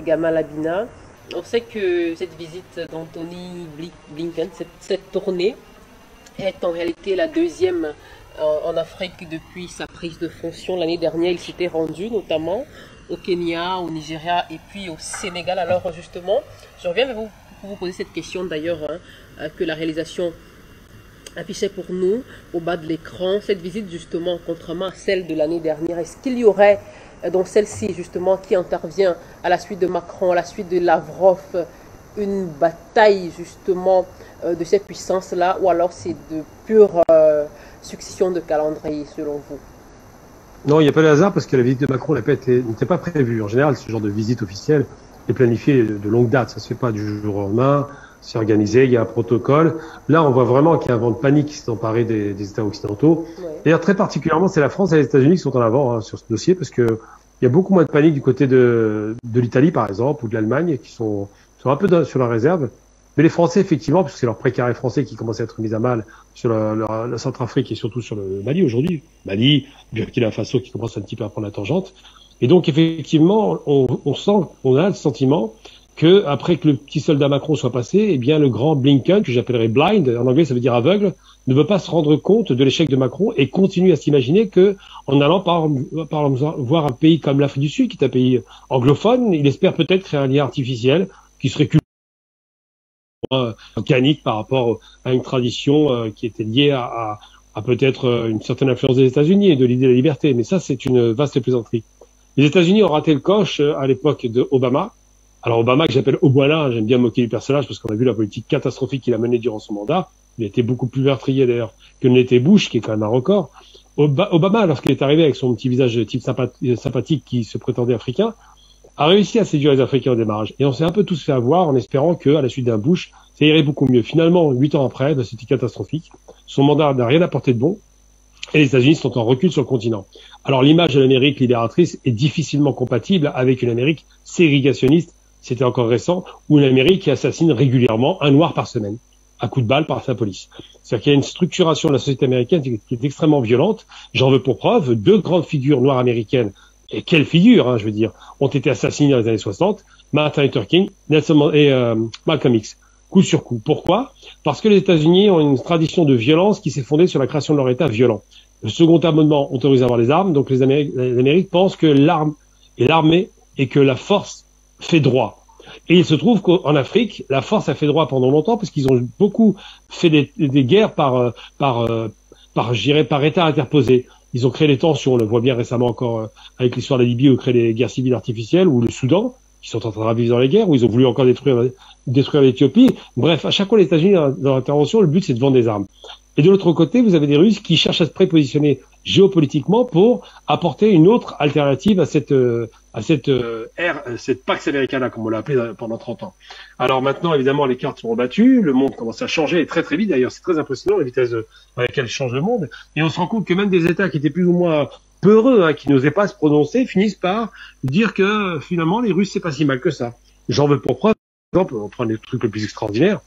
Gamal Abina. On sait que cette visite d'Anthony Blinken, cette tournée, est en réalité la deuxième en Afrique depuis sa prise de fonction. L'année dernière, il s'était rendu notamment au Kenya, au Nigeria et puis au Sénégal. Alors justement, je reviens vers vous pour vous poser cette question d'ailleurs, que la réalisation affichait pour nous au bas de l'écran. Cette visite justement, contrairement à celle de l'année dernière, est-ce qu'il y aurait dans celle-ci justement qui intervient à la suite de Macron, à la suite de Lavrov, une bataille justement de ces puissances-là, ou alors c'est de pure succession de calendrier selon vous? Non, il n'y a pas de hasard, parce que la visite de Macron n'était pas prévue. En général, ce genre de visite officielle est planifiée de longue date. Ça se fait pas du jour au lendemain. C'est organisé, il y a un protocole. Là, on voit vraiment qu'il y a un vent de panique qui s'est emparé des États occidentaux. Ouais. D'ailleurs, très particulièrement, c'est la France et les États-Unis qui sont en avant sur ce dossier, parce que il y a beaucoup moins de panique du côté de l'Italie, par exemple, ou de l'Allemagne, qui sont un peu sur la réserve. Mais les Français, effectivement, parce que c'est leur précaré français qui commence à être mis à mal sur la Centrafrique et surtout sur le Mali aujourd'hui. Mali, Burkina Faso qui commence un petit peu à prendre la tangente. Et donc, effectivement, on a le sentiment que après que le petit soldat Macron soit passé, eh bien, le grand Blinken, que j'appellerais blind, en anglais ça veut dire aveugle, ne veut pas se rendre compte de l'échec de Macron et continue à s'imaginer que, en allant par voir un pays comme l'Afrique du Sud, qui est un pays anglophone, il espère peut-être créer un lien artificiel qui serait organique par rapport à une tradition qui était liée à peut-être une certaine influence des États-Unis et de l'idée de la liberté. Mais ça, c'est une vaste plaisanterie. Les États-Unis ont raté le coche à l'époque de Obama. Alors Obama, que j'appelle Obama, j'aime bien moquer du personnage parce qu'on a vu la politique catastrophique qu'il a menée durant son mandat. Il a été beaucoup plus meurtrier d'ailleurs que ne l'était Bush, qui est quand même un record. Obama, lorsqu'il est arrivé avec son petit visage de type sympathique qui se prétendait africain, a réussi à séduire les Africains au démarrage. Et on s'est un peu tous fait avoir en espérant qu'à la suite d'un Bush, ça irait beaucoup mieux. Finalement, 8 ans après, c'était catastrophique. Son mandat n'a rien apporté de bon. Et les États-Unis sont en recul sur le continent. Alors l'image de l'Amérique libératrice est difficilement compatible avec une Amérique ségrégationniste, c'était encore récent, ou une Amérique qui assassine régulièrement un noir par semaine, à coups de balle par sa police. C'est-à-dire qu'il y a une structuration de la société américaine qui est extrêmement violente. J'en veux pour preuve 2 grandes figures noires américaines, et quelles figures, je veux dire, ont été assassinées dans les années 60, Martin Luther King, Malcolm X, coup sur coup. Pourquoi? Parce que les États-Unis ont une tradition de violence qui s'est fondée sur la création de leur État violent. Le second amendement autorise à avoir les armes, donc l'Amérique pense que l'arme est l'armée et que la force fait droit. Et il se trouve qu'en Afrique, la force a fait droit pendant longtemps parce qu'ils ont beaucoup fait des guerres par État interposé. Ils ont créé des tensions, on le voit bien récemment encore avec l'histoire de la Libye où ils créent des guerres civiles artificielles, ou le Soudan, qui sont en train de vivre dans les guerres, où ils ont voulu encore détruire l'Éthiopie. Bref, à chaque fois, les États-Unis, dans l'intervention, le but, c'est de vendre des armes. Et de l'autre côté, vous avez des Russes qui cherchent à se prépositionner géopolitiquement pour apporter une autre alternative à cette Pax Americana, comme on l'a appelé pendant 30 ans. Alors maintenant, évidemment, les cartes sont rebattues, le monde commence à changer, et très très vite d'ailleurs, c'est très impressionnant la vitesse à laquelle change le monde, et on se rend compte que même des États qui étaient plus ou moins peureux, hein, qui n'osaient pas se prononcer, finissent par dire que finalement les Russes c'est pas si mal que ça. J'en veux pour preuve, par exemple, on prend les trucs les plus extraordinaires.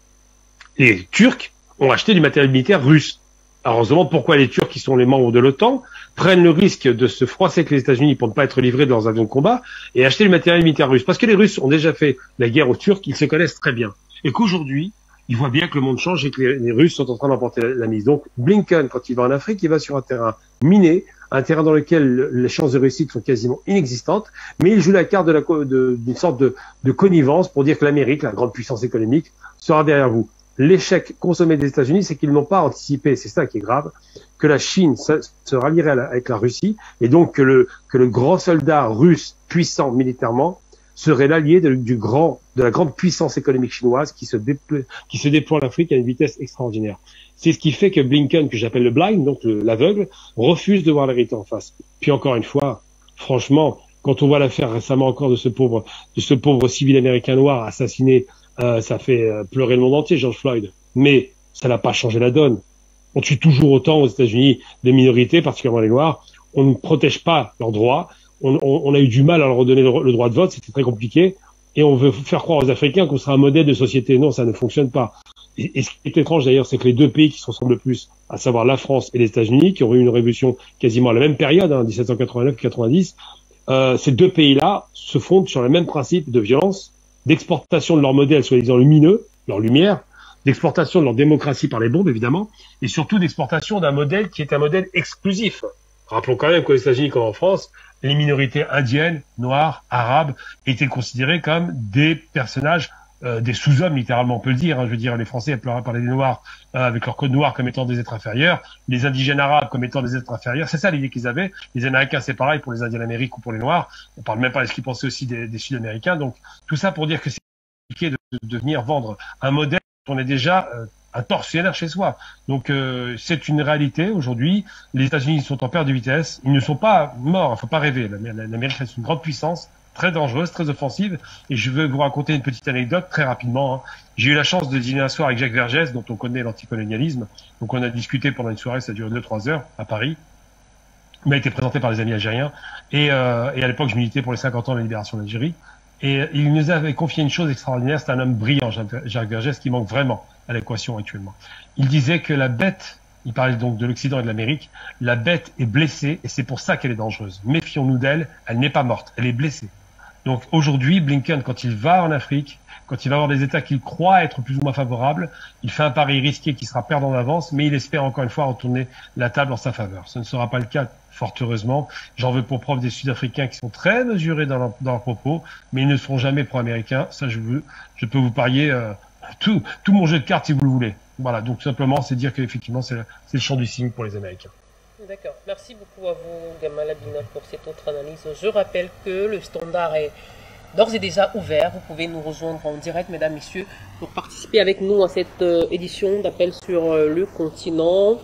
Les Turcs ont acheté du matériel militaire russe. Alors on se demande pourquoi les Turcs, qui sont les membres de l'OTAN, prennent le risque de se froisser avec les États-Unis pour ne pas être livrés dans leurs avions de combat et acheter du matériel militaire russe. Parce que les Russes ont déjà fait la guerre aux Turcs, ils se connaissent très bien. Et qu'aujourd'hui, ils voient bien que le monde change et que les Russes sont en train d'emporter la mise. Donc Blinken, quand il va en Afrique, il va sur un terrain miné, un terrain dans lequel les chances de réussite sont quasiment inexistantes, mais il joue la carte d'une sorte de connivence pour dire que l'Amérique, la grande puissance économique, sera derrière vous. L'échec consommé des États-Unis, c'est qu'ils n'ont pas anticipé, c'est ça qui est grave, que la Chine se rallierait avec la Russie, et donc que le grand soldat russe puissant militairement serait l'allié de la grande puissance économique chinoise qui se déploie en Afrique à une vitesse extraordinaire. C'est ce qui fait que Blinken, que j'appelle le blind, donc l'aveugle, refuse de voir la réalité en face. Puis encore une fois, franchement, quand on voit l'affaire récemment encore de ce pauvre civil américain noir assassiné, ça fait pleurer le monde entier, George Floyd. Mais ça n'a pas changé la donne. On tue toujours autant aux États-Unis des minorités, particulièrement les Noirs. On ne protège pas leurs droits. On a eu du mal à leur redonner le droit de vote, c'était très compliqué. Et on veut faire croire aux Africains qu'on sera un modèle de société. Non, ça ne fonctionne pas. Et ce qui est étrange d'ailleurs, c'est que les deux pays qui se ressemblent le plus, à savoir la France et les États-Unis, qui ont eu une révolution quasiment à la même période, 1789-90, ces deux pays-là se fondent sur le même principe de violence, d'exportation de leur modèle soi-disant lumineux, leur lumière, d'exportation de leur démocratie par les bombes, évidemment, et surtout d'exportation d'un modèle qui est un modèle exclusif. Rappelons quand même qu'aux États-Unis comme en France, les minorités indiennes, noires, arabes étaient considérées comme des personnages, des sous-hommes, littéralement, on peut le dire. Je veux dire, les Français parlaient des Noirs avec leur code noir comme étant des êtres inférieurs, les indigènes arabes comme étant des êtres inférieurs. C'est ça l'idée qu'ils avaient. Les Américains, c'est pareil pour les Indiens d'Amérique ou pour les Noirs. On parle même pas de ce qu'ils pensaient aussi des Sud-Américains. Donc, tout ça pour dire que c'est compliqué de venir vendre un modèle dont on est déjà un tortionnaire chez soi. Donc c'est une réalité aujourd'hui. Les États-Unis sont en perte de vitesse. Ils ne sont pas morts. Il faut pas rêver. L'Amérique reste une grande puissance, très dangereuse, très offensive. Et je veux vous raconter une petite anecdote très rapidement. J'ai eu la chance de dîner un soir avec Jacques Vergès, dont on connaît l'anticolonialisme. Donc on a discuté pendant une soirée, ça a duré 2-3 heures à Paris. Il m'a été présenté par les amis algériens. Et à l'époque, je militais pour les 50 ans de la libération d'Algérie. Et il nous avait confié une chose extraordinaire. C'est un homme brillant, Jacques Vergès, qui manque vraiment à l'équation actuellement. Il disait que la bête, il parlait donc de l'Occident et de l'Amérique, la bête est blessée et c'est pour ça qu'elle est dangereuse. Méfions-nous d'elle, elle n'est pas morte, elle est blessée. Donc aujourd'hui, Blinken, quand il va en Afrique, quand il va avoir des États qu'il croit être plus ou moins favorables, il fait un pari risqué qui sera perdant d'avance, mais il espère encore une fois retourner la table en sa faveur. Ce ne sera pas le cas, fort heureusement. J'en veux pour preuve des Sud-Africains qui sont très mesurés dans leurs propos, mais ils ne seront jamais pro-américains. Ça, je peux vous parier tout mon jeu de cartes si vous le voulez. Voilà, donc tout simplement, c'est dire qu'effectivement, c'est le champ du cynisme pour les Américains. D'accord. Merci beaucoup à vous, Gamal Abdina, pour cette autre analyse. Je rappelle que le standard est d'ores et déjà ouvert. Vous pouvez nous rejoindre en direct, mesdames, messieurs, pour participer avec nous à cette édition d'appel sur le continent.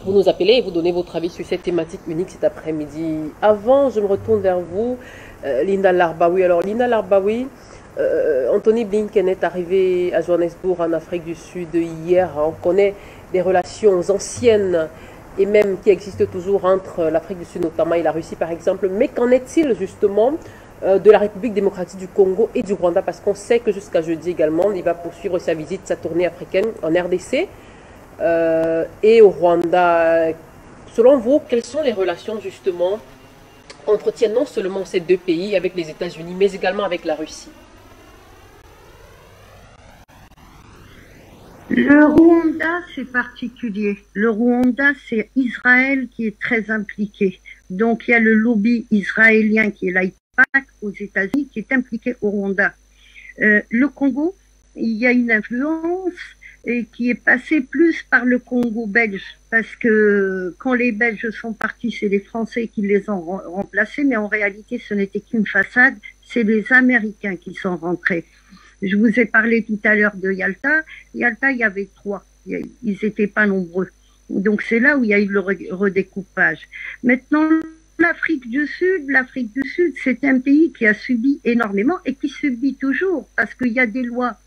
Vous nous appelez et vous donnez votre avis sur cette thématique unique cet après-midi. Avant, je me retourne vers vous, Linda Larbaoui. Alors, Linda Larbaoui, Anthony Blinken est arrivé à Johannesburg, en Afrique du Sud, hier. On connaît des relations anciennes et même qui existent toujours entre l'Afrique du Sud notamment et la Russie, par exemple. Mais qu'en est-il justement de la République démocratique du Congo et du Rwanda? Parce qu'on sait que jusqu'à jeudi également, il va poursuivre sa visite, sa tournée africaine en RDC et au Rwanda. Selon vous, quelles sont les relations justement qu'entretiennent non seulement ces deux pays avec les États-Unis, mais également avec la Russie? Le Rwanda, c'est particulier. Le Rwanda, c'est Israël qui est très impliqué. Donc, il y a le lobby israélien qui est l'AIPAC aux États-Unis qui est impliqué au Rwanda. Le Congo, il y a une influence et qui est passée plus par le Congo belge. Parce que quand les Belges sont partis, c'est les Français qui les ont remplacés. Mais en réalité, ce n'était qu'une façade. C'est les Américains qui sont rentrés. Je vous ai parlé tout à l'heure de Yalta. Yalta, il y avait 3. Ils n'étaient pas nombreux. Donc c'est là où il y a eu le redécoupage. Maintenant, l'Afrique du Sud, c'est un pays qui a subi énormément et qui subit toujours parce qu'il y a des lois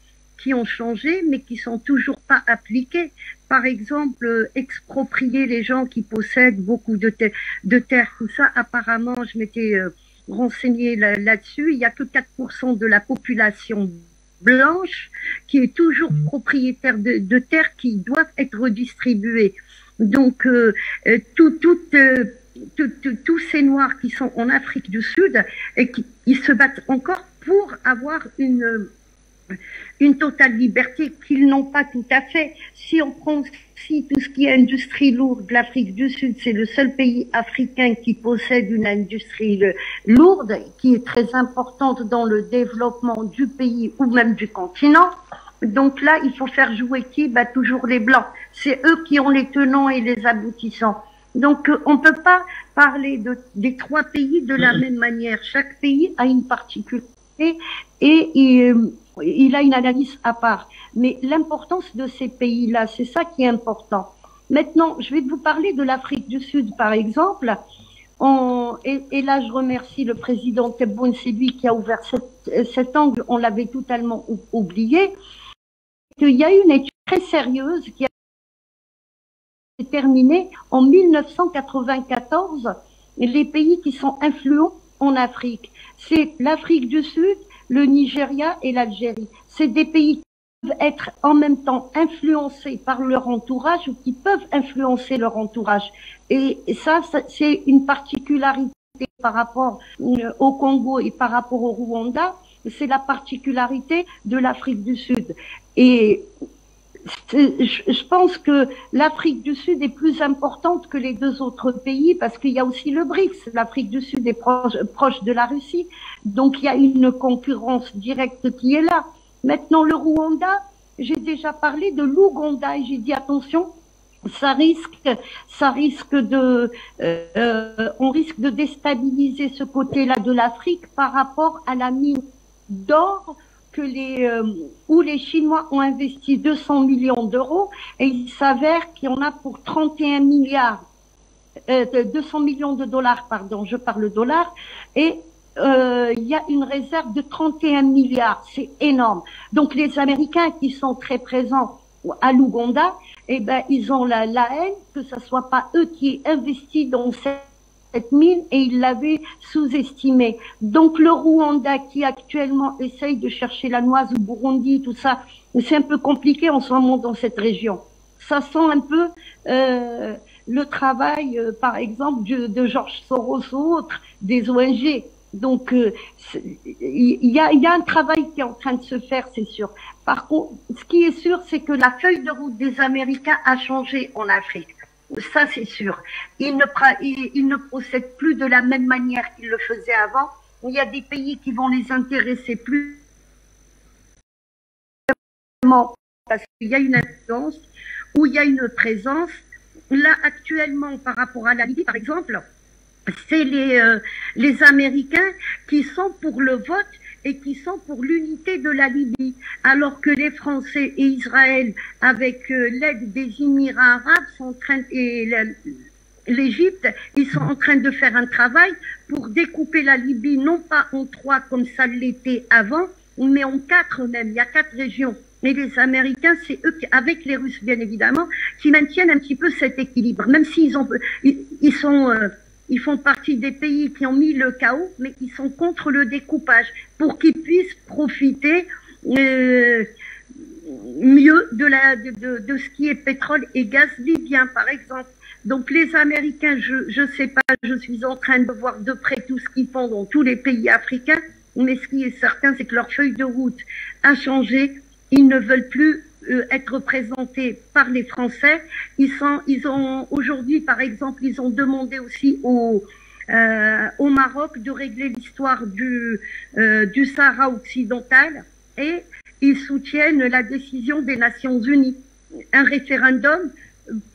qui ont changé, mais qui sont toujours pas appliquées. Par exemple, exproprier les gens qui possèdent beaucoup de terres, tout ça. Apparemment, je m'étais renseignée là-dessus. Il y a que 4% de la population blanche qui est toujours propriétaire de terres qui doivent être redistribuées. Donc, tous ces Noirs qui sont en Afrique du Sud et ils se battent encore pour avoir une totale liberté qu'ils n'ont pas tout à fait. Si on prend aussi tout ce qui est industrie lourde, l'Afrique du Sud, c'est le seul pays africain qui possède une industrie lourde, qui est très importante dans le développement du pays ou même du continent. Donc là, il faut faire jouer qui? Toujours les Blancs. C'est eux qui ont les tenants et les aboutissants. Donc, on peut pas parler des trois pays de la même manière. Chaque pays a une particularité et il a une analyse à part. Mais l'importance de ces pays-là, c'est ça qui est important. Maintenant, je vais vous parler de l'Afrique du Sud, par exemple. Et là, je remercie le président Tebboune, c'est lui qui a ouvert cet angle. On l'avait totalement oublié. Il y a une étude très sérieuse qui a été terminée en 1994. Les pays qui sont influents en Afrique, c'est l'Afrique du Sud, le Nigeria et l'Algérie. C'est des pays qui peuvent être en même temps influencés par leur entourage ou qui peuvent influencer leur entourage. Et ça c'est une particularité par rapport au Congo et par rapport au Rwanda. C'est la particularité de l'Afrique du Sud. Et je pense que l'Afrique du Sud est plus importante que les deux autres pays parce qu'il y a aussi le BRICS. L'Afrique du Sud est proche de la Russie. Donc il y a une concurrence directe qui est là. Maintenant, le Rwanda, j'ai déjà parlé de l'Ouganda et j'ai dit attention, on risque de déstabiliser ce côté-là de l'Afrique par rapport à la mine d'or où les Chinois ont investi 200 millions d'euros et il s'avère qu'il y en a pour 31 milliards, 200 millions de dollars, pardon, je parle dollars, et il y a une réserve de 31 milliards, c'est énorme. Donc les Américains qui sont très présents à l'Ouganda, ils ont la haine que ce soit pas eux qui aient investi dans cette mine et ils l'avaient sous-estimé. Donc le Rwanda qui actuellement essaye de chercher la noise au Burundi, tout ça, c'est un peu compliqué en ce moment dans cette région. Ça sent un peu le travail, par exemple, de George Soros ou autres, des ONG. Donc il y a un travail qui est en train de se faire, c'est sûr. Par contre, ce qui est sûr, c'est que la feuille de route des Américains a changé en Afrique. Ça, c'est sûr. Ils ne procèdent plus de la même manière qu'ils le faisaient avant. Il y a des pays qui vont les intéresser plus parce qu'il y a une influence ou il y a une présence. Là, actuellement, par rapport à la Libye, par exemple, c'est les Américains qui sont pour le vote et qui sont pour l'unité de la Libye, alors que les Français et Israël, avec l'aide des Émirats arabes, et l'Égypte, ils sont en train de faire un travail pour découper la Libye, non pas en 3 comme ça l'était avant, mais en 4 même. Il y a 4 régions. Et les Américains, c'est eux, avec les Russes bien évidemment, qui maintiennent un petit peu cet équilibre, même s'ils ils font partie des pays qui ont mis le chaos, mais ils sont contre le découpage pour qu'ils puissent profiter mieux de ce qui est pétrole et gaz libyen, par exemple. Donc les Américains, je sais pas, je suis en train de voir de près tout ce qu'ils font dans tous les pays africains, mais ce qui est certain, c'est que leur feuille de route a changé. Ils ne veulent plus être représentés par les Français. Ils ont aujourd'hui, par exemple, ils ont demandé aussi au Maroc de régler l'histoire du Sahara occidental et ils soutiennent la décision des Nations Unies, un référendum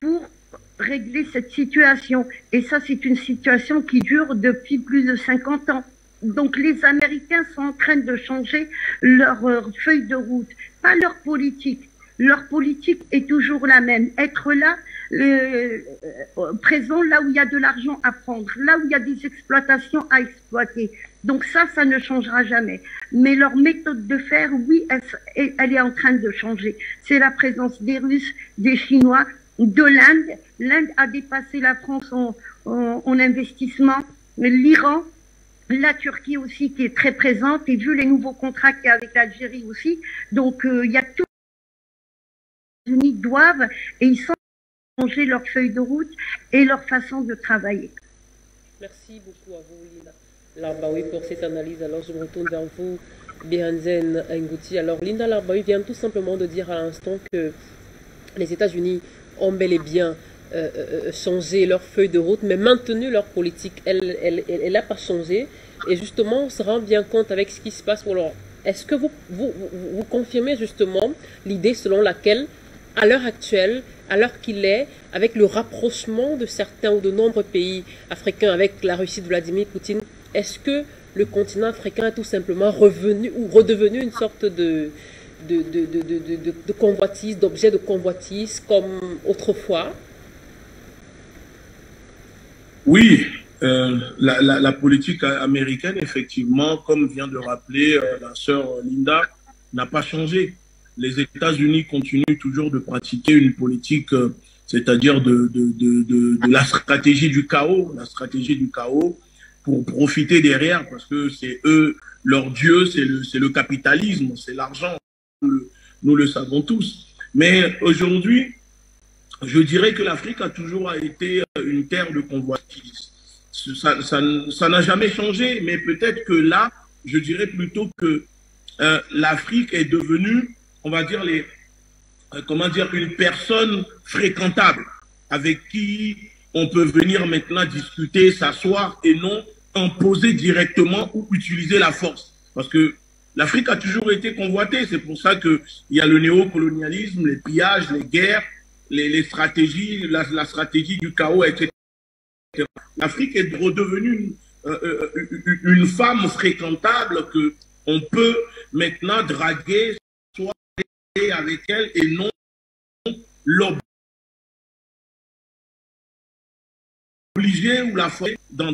pour régler cette situation. Et ça, c'est une situation qui dure depuis plus de 50 ans. Donc les Américains sont en train de changer leur feuille de route, pas leur politique. Leur politique est toujours la même, être là présents là où il y a de l'argent à prendre, là où il y a des exploitations à exploiter. Donc ça ne changera jamais. Mais leur méthode de faire, oui, elle est en train de changer. C'est la présence des Russes, des Chinois, de l'Inde. L'Inde a dépassé la France en investissement. L'Iran, la Turquie aussi qui est très présente, et vu les nouveaux contrats qu'il y a avec l'Algérie aussi. Donc il y a tout. Les États-Unis doivent, et ils sont changer leur feuille de route et leur façon de travailler. Merci beaucoup à vous, Linda Larbaoui, pour cette analyse. Alors, je me retourne vers vous, Biranzen Ngouti. Alors, Linda Larbaoui vient tout simplement de dire à l'instant que les États-Unis ont bel et bien changé leur feuille de route, mais maintenu leur politique. Elle n'a pas changé. Et justement, on se rend bien compte avec ce qui se passe. Alors, est-ce que vous confirmez justement l'idée selon laquelle, à l'heure actuelle, à l'heure qu'il est, avec le rapprochement de certains ou de nombreux pays africains avec la Russie de Vladimir Poutine, est-ce que le continent africain est tout simplement revenu ou redevenu une sorte de convoitise, d'objet de convoitise comme autrefois? Oui, la politique américaine, effectivement, comme vient de rappeler la sœur Linda, n'a pas changé. Les États-Unis continuent toujours de pratiquer une politique, c'est-à-dire de la stratégie du chaos, pour profiter derrière, parce que c'est eux, leur dieu, c'est le capitalisme, c'est l'argent, nous le savons tous. Mais aujourd'hui, je dirais que l'Afrique a toujours été une terre de convoitise. Ça n'a jamais changé, mais peut-être que là, je dirais plutôt que l'Afrique est devenue, on va dire, une personne fréquentable avec qui on peut venir maintenant discuter, s'asseoir et non imposer directement ou utiliser la force. Parce que l'Afrique a toujours été convoitée. C'est pour ça qu'il y a le néocolonialisme, les pillages, les guerres, les stratégies, la stratégie du chaos, etc. L'Afrique est redevenue une femme fréquentable que on peut maintenant draguer, soit avec elle et non l'obliger ou la forcer dans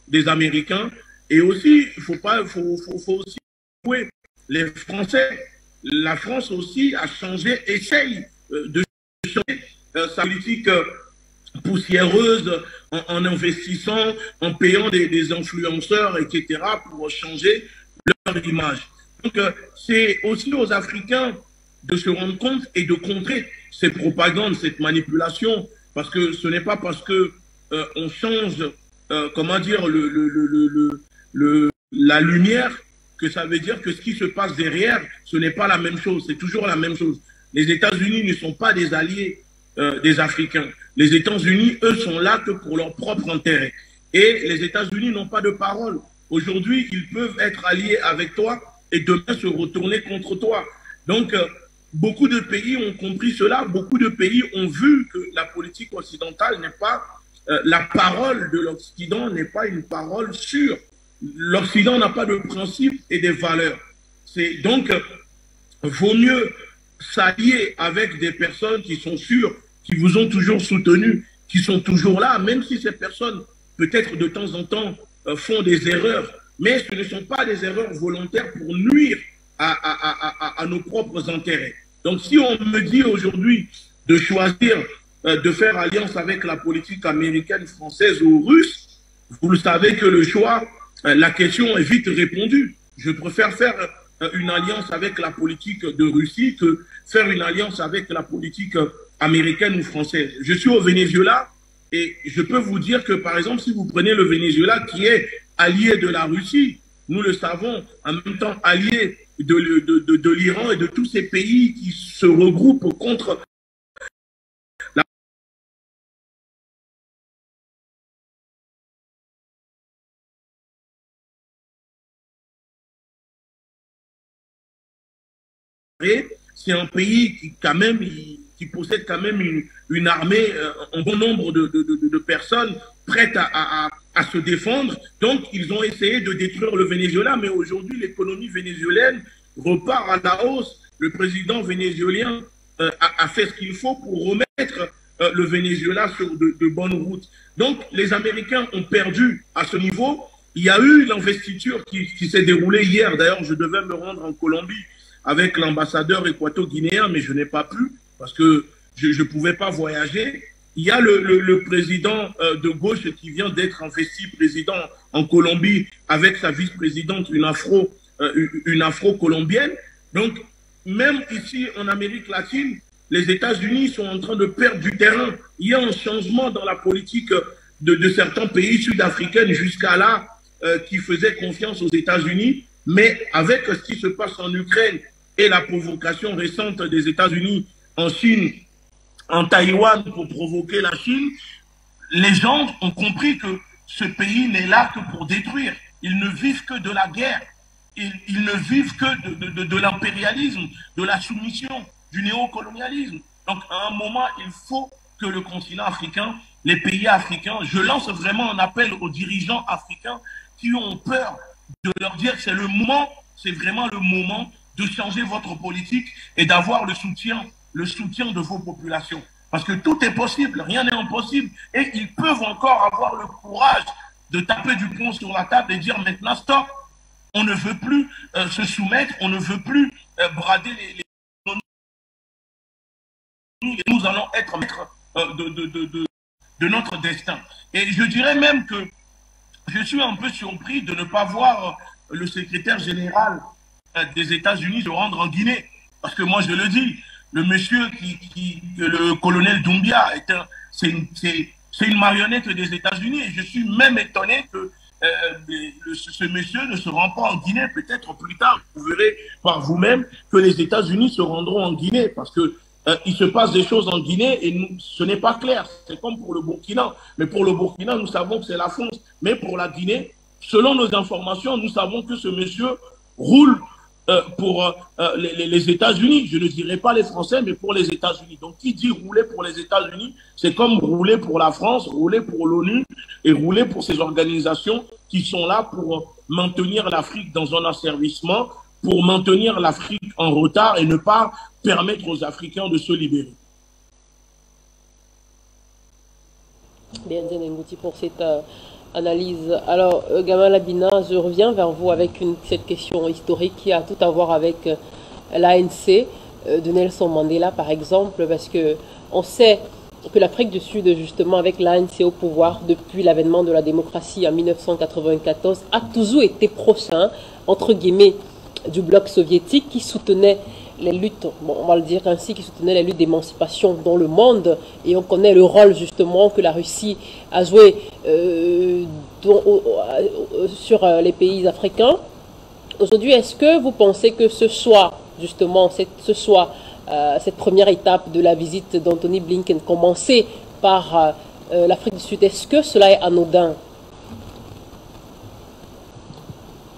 des Américains. Et aussi, il faut aussi jouer les Français. La France aussi a changé, essaye de changer sa politique poussiéreuse en investissant, en payant des influenceurs, etc., pour changer leur image. Donc, c'est aussi aux Africains de se rendre compte et de contrer ces propagandes, cette manipulation, parce que ce n'est pas parce que on change, comment dire, la lumière, que ça veut dire que ce qui se passe derrière, ce n'est pas la même chose, c'est toujours la même chose. Les États-Unis ne sont pas des alliés des Africains. Les États-Unis, eux, sont là que pour leur propre intérêt. Et les États-Unis n'ont pas de parole. Aujourd'hui, ils peuvent être alliés avec toi et demain se retourner contre toi. Donc, beaucoup de pays ont compris cela. Beaucoup de pays ont vu que la politique occidentale n'est pas, la parole de l'Occident n'est pas une parole sûre. L'Occident n'a pas de principes et des valeurs. Donc, vaut mieux s'allier avec des personnes qui sont sûres, qui vous ont toujours soutenu, qui sont toujours là, même si ces personnes, peut-être de temps en temps, font des erreurs, mais ce ne sont pas des erreurs volontaires pour nuire à nos propres intérêts. Donc, si on me dit aujourd'hui de choisir de faire alliance avec la politique américaine, française ou russe, vous le savez que le choix, la question est vite répondue. Je préfère faire une alliance avec la politique de Russie que faire une alliance avec la politique américaine ou française. Je suis au Venezuela et je peux vous dire que, par exemple, si vous prenez le Venezuela qui est allié de la Russie, nous le savons, en même temps allié de l'Iran et de tous ces pays qui se regroupent contre la c'est un pays qui quand même qui possède quand même une armée, un bon nombre de personnes prêtes à se défendre. Donc, ils ont essayé de détruire le Venezuela, mais aujourd'hui, l'économie vénézuélienne repart à la hausse. Le président vénézuélien a fait ce qu'il faut pour remettre remettre le Venezuela sur de bonnes routes. Donc, les Américains ont perdu à ce niveau. Il y a eu l'investiture qui s'est déroulée hier. D'ailleurs, je devais me rendre en Colombie avec l'ambassadeur équato-guinéen, mais je n'ai pas pu parce que je ne pouvais pas voyager. Il y a le président de gauche qui vient d'être investi président en Colombie avec sa vice-présidente, une afro-colombienne. Donc, même ici en Amérique latine, les États-Unis sont en train de perdre du terrain. Il y a un changement dans la politique de certains pays sud-africains jusqu'à là qui faisaient confiance aux États-Unis. Mais avec ce qui se passe en Ukraine et la provocation récente des États-Unis en Chine, en Taïwan pour provoquer la Chine, les gens ont compris que ce pays n'est là que pour détruire. Ils ne vivent que de la guerre. Ils ne vivent que de l'impérialisme, de la soumission, du néocolonialisme. Donc, à un moment, il faut que le continent africain, les pays africains, je lance vraiment un appel aux dirigeants africains qui ont peur de leur dire que c'est le moment, c'est vraiment le moment de changer votre politique et d'avoir le soutien de vos populations. Parce que tout est possible, rien n'est impossible. Et ils peuvent encore avoir le courage de taper du poing sur la table et dire maintenant stop. On ne veut plus se soumettre, on ne veut plus brader les nous allons être maîtres de notre destin. Et je dirais même que je suis un peu surpris de ne pas voir le secrétaire général des États-Unis se rendre en Guinée. Parce que moi, je le dis, le monsieur le colonel Doumbia, c'est une marionnette des États-Unis. Et je suis même étonné que ce monsieur ne se rend pas en Guinée. Peut-être plus tard, vous verrez par vous-même que les États-Unis se rendront en Guinée. Parce que il se passe des choses en Guinée et ce n'est pas clair. C'est comme pour le Burkina. Mais pour le Burkina, nous savons que c'est la France. Mais pour la Guinée, selon nos informations, nous savons que ce monsieur roule pour les États-Unis. Je ne dirais pas les Français, mais pour les États-Unis. Donc, qui dit rouler pour les États-Unis, c'est comme rouler pour la France, rouler pour l'ONU et rouler pour ces organisations qui sont là pour maintenir l'Afrique dans un asservissement, pour maintenir l'Afrique en retard et ne pas permettre aux Africains de se libérer. Bien, Ngouti, pour cette analyse. Alors, Gamal Abina, je reviens vers vous avec cette question historique qui a tout à voir avec l'ANC de Nelson Mandela, par exemple, parce que on sait que l'Afrique du Sud, justement, avec l'ANC au pouvoir depuis l'avènement de la démocratie en 1994, a toujours été proche, entre guillemets, du bloc soviétique qui soutenait les luttes, bon, on va le dire ainsi, qui soutenait les luttes d'émancipation dans le monde. Et on connaît le rôle justement que la Russie a joué sur les pays africains. Aujourd'hui, est-ce que vous pensez que ce soit justement cette première étape de la visite d'Anthony Blinken commencée par l'Afrique du Sud, est-ce que cela est anodin?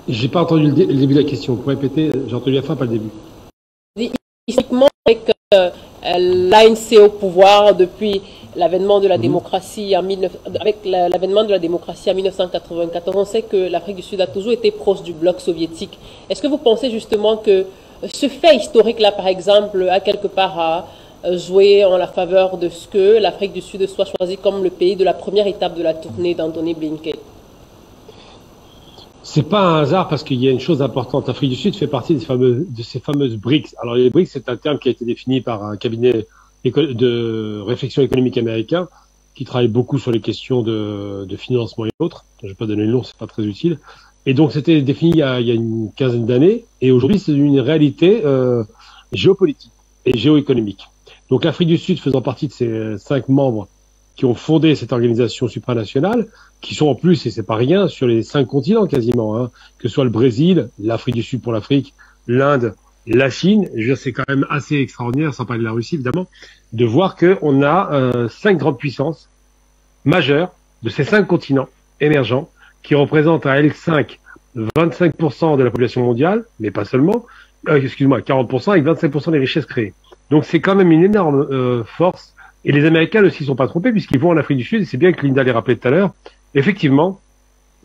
J'ai pas entendu le début de la question. Vous pouvez répéter? J'ai entendu la fin, pas le début. Historiquement, avec l'ANC au pouvoir depuis l'avènement de la démocratie avec l'avènement de la démocratie en 1994, on sait que l'Afrique du Sud a toujours été proche du bloc soviétique. Est-ce que vous pensez justement que ce fait historique-là, par exemple, a quelque part à jouer en la faveur de ce que l'Afrique du Sud soit choisie comme le pays de la première étape de la tournée d'Anthony Blinken? C'est pas un hasard parce qu'il y a une chose importante. L'Afrique du Sud fait partie de ces fameuses BRICS. Alors les BRICS, c'est un terme qui a été défini par un cabinet de réflexion économique américain qui travaille beaucoup sur les questions de financement et autres. Je vais pas donner le nom, c'est pas très utile. Et donc c'était défini il y a une quinzaine d'années et aujourd'hui c'est une réalité géopolitique et géoéconomique. Donc l'Afrique du Sud faisant partie de ces 5 membres qui ont fondé cette organisation supranationale, qui sont en plus, et c'est pas rien, sur les 5 continents quasiment, que ce soit le Brésil, l'Afrique du Sud pour l'Afrique, l'Inde, la Chine. Je veux dire, c'est quand même assez extraordinaire, sans parler de la Russie évidemment, de voir qu'on a 5 grandes puissances majeures de ces 5 continents émergents qui représentent à L5 25% de la population mondiale, mais pas seulement, 40% avec 25% des richesses créées. Donc c'est quand même une énorme force. Et les Américains ne s'y sont pas trompés puisqu'ils vont en Afrique du Sud, et c'est bien que Linda les rappelait tout à l'heure, effectivement,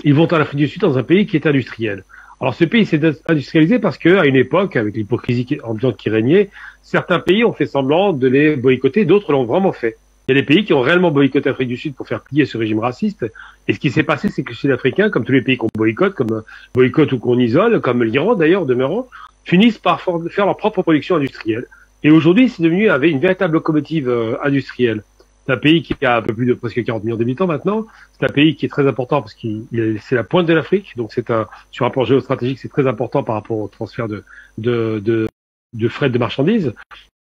ils vont en Afrique du Sud dans un pays qui est industriel. Alors ce pays s'est industrialisé parce que, à une époque, avec l'hypocrisie ambiante qui régnait, certains pays ont fait semblant de les boycotter, d'autres l'ont vraiment fait. Il y a des pays qui ont réellement boycotté l'Afrique du Sud pour faire plier ce régime raciste. Et ce qui s'est passé, c'est que les Sud-Africains, comme tous les pays qu'on boycotte, comme boycott ou qu'on isole, comme l'Iran d'ailleurs, demeurant, finissent par faire leur propre production industrielle. Et aujourd'hui, c'est devenu une véritable locomotive industrielle. C'est un pays qui a un peu plus de presque 40 millions d'habitants maintenant. C'est un pays qui est très important parce que c'est la pointe de l'Afrique. Donc sur un plan géostratégique, c'est très important par rapport au transfert de fret de marchandises.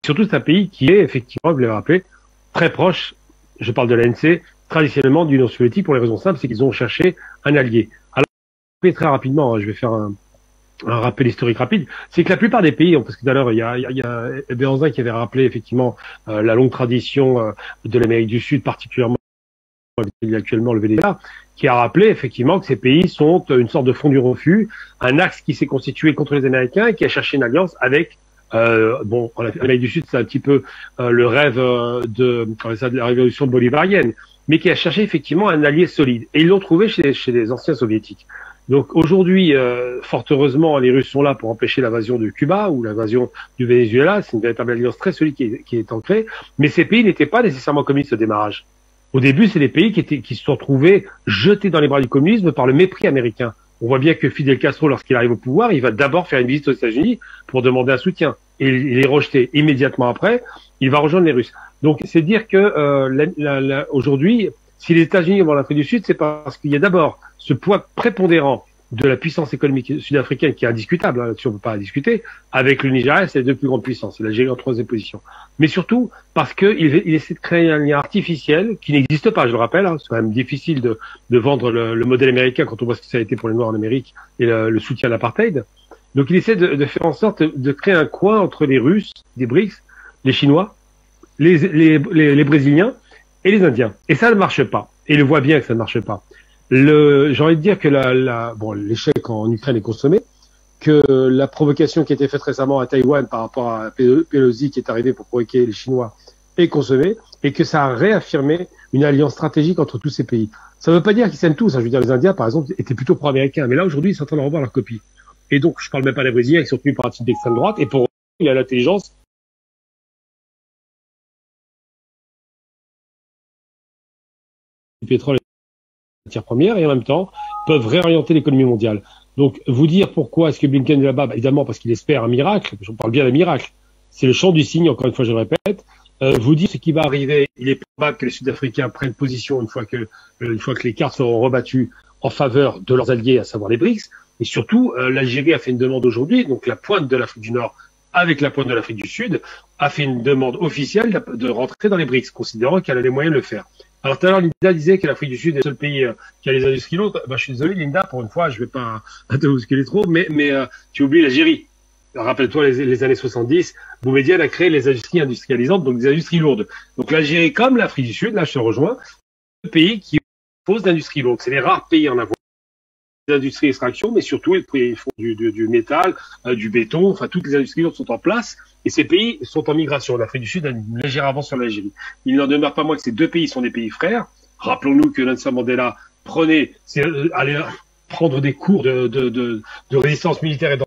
Surtout, c'est un pays qui est, effectivement, vous l'avez rappelé, très proche, je parle de l'ANC, traditionnellement d'Union soviétique pour les raisons simples, c'est qu'ils ont cherché un allié. Alors, très rapidement, je vais faire un rappel historique rapide, c'est que la plupart des pays, parce que tout à l'heure, il y a Béhanzin qui avait rappelé effectivement la longue tradition de l'Amérique du Sud, particulièrement actuellement le Venezuela, qui a rappelé effectivement que ces pays sont une sorte de front du refus, un axe qui s'est constitué contre les Américains et qui a cherché une alliance avec l'Amérique du Sud, c'est un petit peu le rêve de la révolution bolivarienne, mais qui a cherché effectivement un allié solide. Et ils l'ont trouvé chez les anciens soviétiques. Donc aujourd'hui, fort heureusement, les Russes sont là pour empêcher l'invasion de Cuba ou l'invasion du Venezuela. C'est une véritable alliance très solide qui est ancrée. Mais ces pays n'étaient pas nécessairement communistes au démarrage. Au début, c'est des pays qui se sont trouvés jetés dans les bras du communisme par le mépris américain. On voit bien que Fidel Castro, lorsqu'il arrive au pouvoir, il va d'abord faire une visite aux États-Unis pour demander un soutien. Et il est rejeté immédiatement après. Il va rejoindre les Russes. Donc, c'est dire que aujourd'hui, si les États-Unis vont en Afrique du Sud, c'est parce qu'il y a d'abord ce poids prépondérant de la puissance économique sud-africaine qui est indiscutable, là-dessus on ne peut pas discuter, avec le Nigeria, c'est les deux plus grandes puissances, c'est l'Algérie en troisième position. Mais surtout parce qu'il essaie de créer un lien artificiel qui n'existe pas, je le rappelle, c'est quand même difficile de vendre le modèle américain quand on voit ce que ça a été pour les Noirs en Amérique et le soutien à l'apartheid. Donc il essaie de faire en sorte de créer un coin entre les Russes, les BRICS, les Chinois, les Brésiliens et les Indiens. Et ça ne marche pas. Et il le voit bien que ça ne marche pas. J'ai envie de dire que l'échec en Ukraine est consommé, que la provocation qui a été faite récemment à Taïwan par rapport à Pelosi qui est arrivé pour provoquer les Chinois est consommée, et que ça a réaffirmé une alliance stratégique entre tous ces pays. Ça ne veut pas dire qu'ils s'aiment tous. Je veux dire, les Indiens, par exemple, étaient plutôt pro-américains, mais là aujourd'hui, ils sont en train de revoir leur copie. Et donc, je parle même pas des Brésiliens qui sont tenus par un type d'extrême droite, et pour eux, il y a l'intelligence. Du pétrole matières premières et en même temps peuvent réorienter l'économie mondiale. Donc vous dire pourquoi est-ce que Blinken est là-bas, évidemment parce qu'il espère un miracle, je parle bien d'un miracle, c'est le champ du signe, encore une fois je le répète. Vous dire ce qui va arriver, il est probable que les Sud-Africains prennent position une fois que les cartes seront rebattues en faveur de leurs alliés, à savoir les BRICS, et surtout l'Algérie a fait une demande aujourd'hui, donc la pointe de l'Afrique du Nord avec la pointe de l'Afrique du Sud, a fait une demande officielle de rentrer dans les BRICS, considérant qu'elle a les moyens de le faire. Alors tout à l'heure, Linda disait que l'Afrique du Sud est le seul pays qui a les industries lourdes. Je suis désolé, Linda, pour une fois, je vais pas te bousculer trop, mais tu oublies l'Algérie. Rappelle-toi les années 70, Boumedienne a créé les industries industrialisantes, donc des industries lourdes. Donc l'Algérie, comme l'Afrique du Sud, là je te rejoins, c'est le pays qui pose d'industries lourdes. C'est les rares pays en avoir des industries d'extraction, mais surtout ils font du métal, du béton, enfin toutes les industries lourdes sont en place, et ces pays sont en migration. L'Afrique du Sud a une légère avance sur l'Algérie. Il n'en demeure pas moins que ces deux pays sont des pays frères. Rappelons-nous que Nelson Mandela allait prendre des cours de résistance militaire et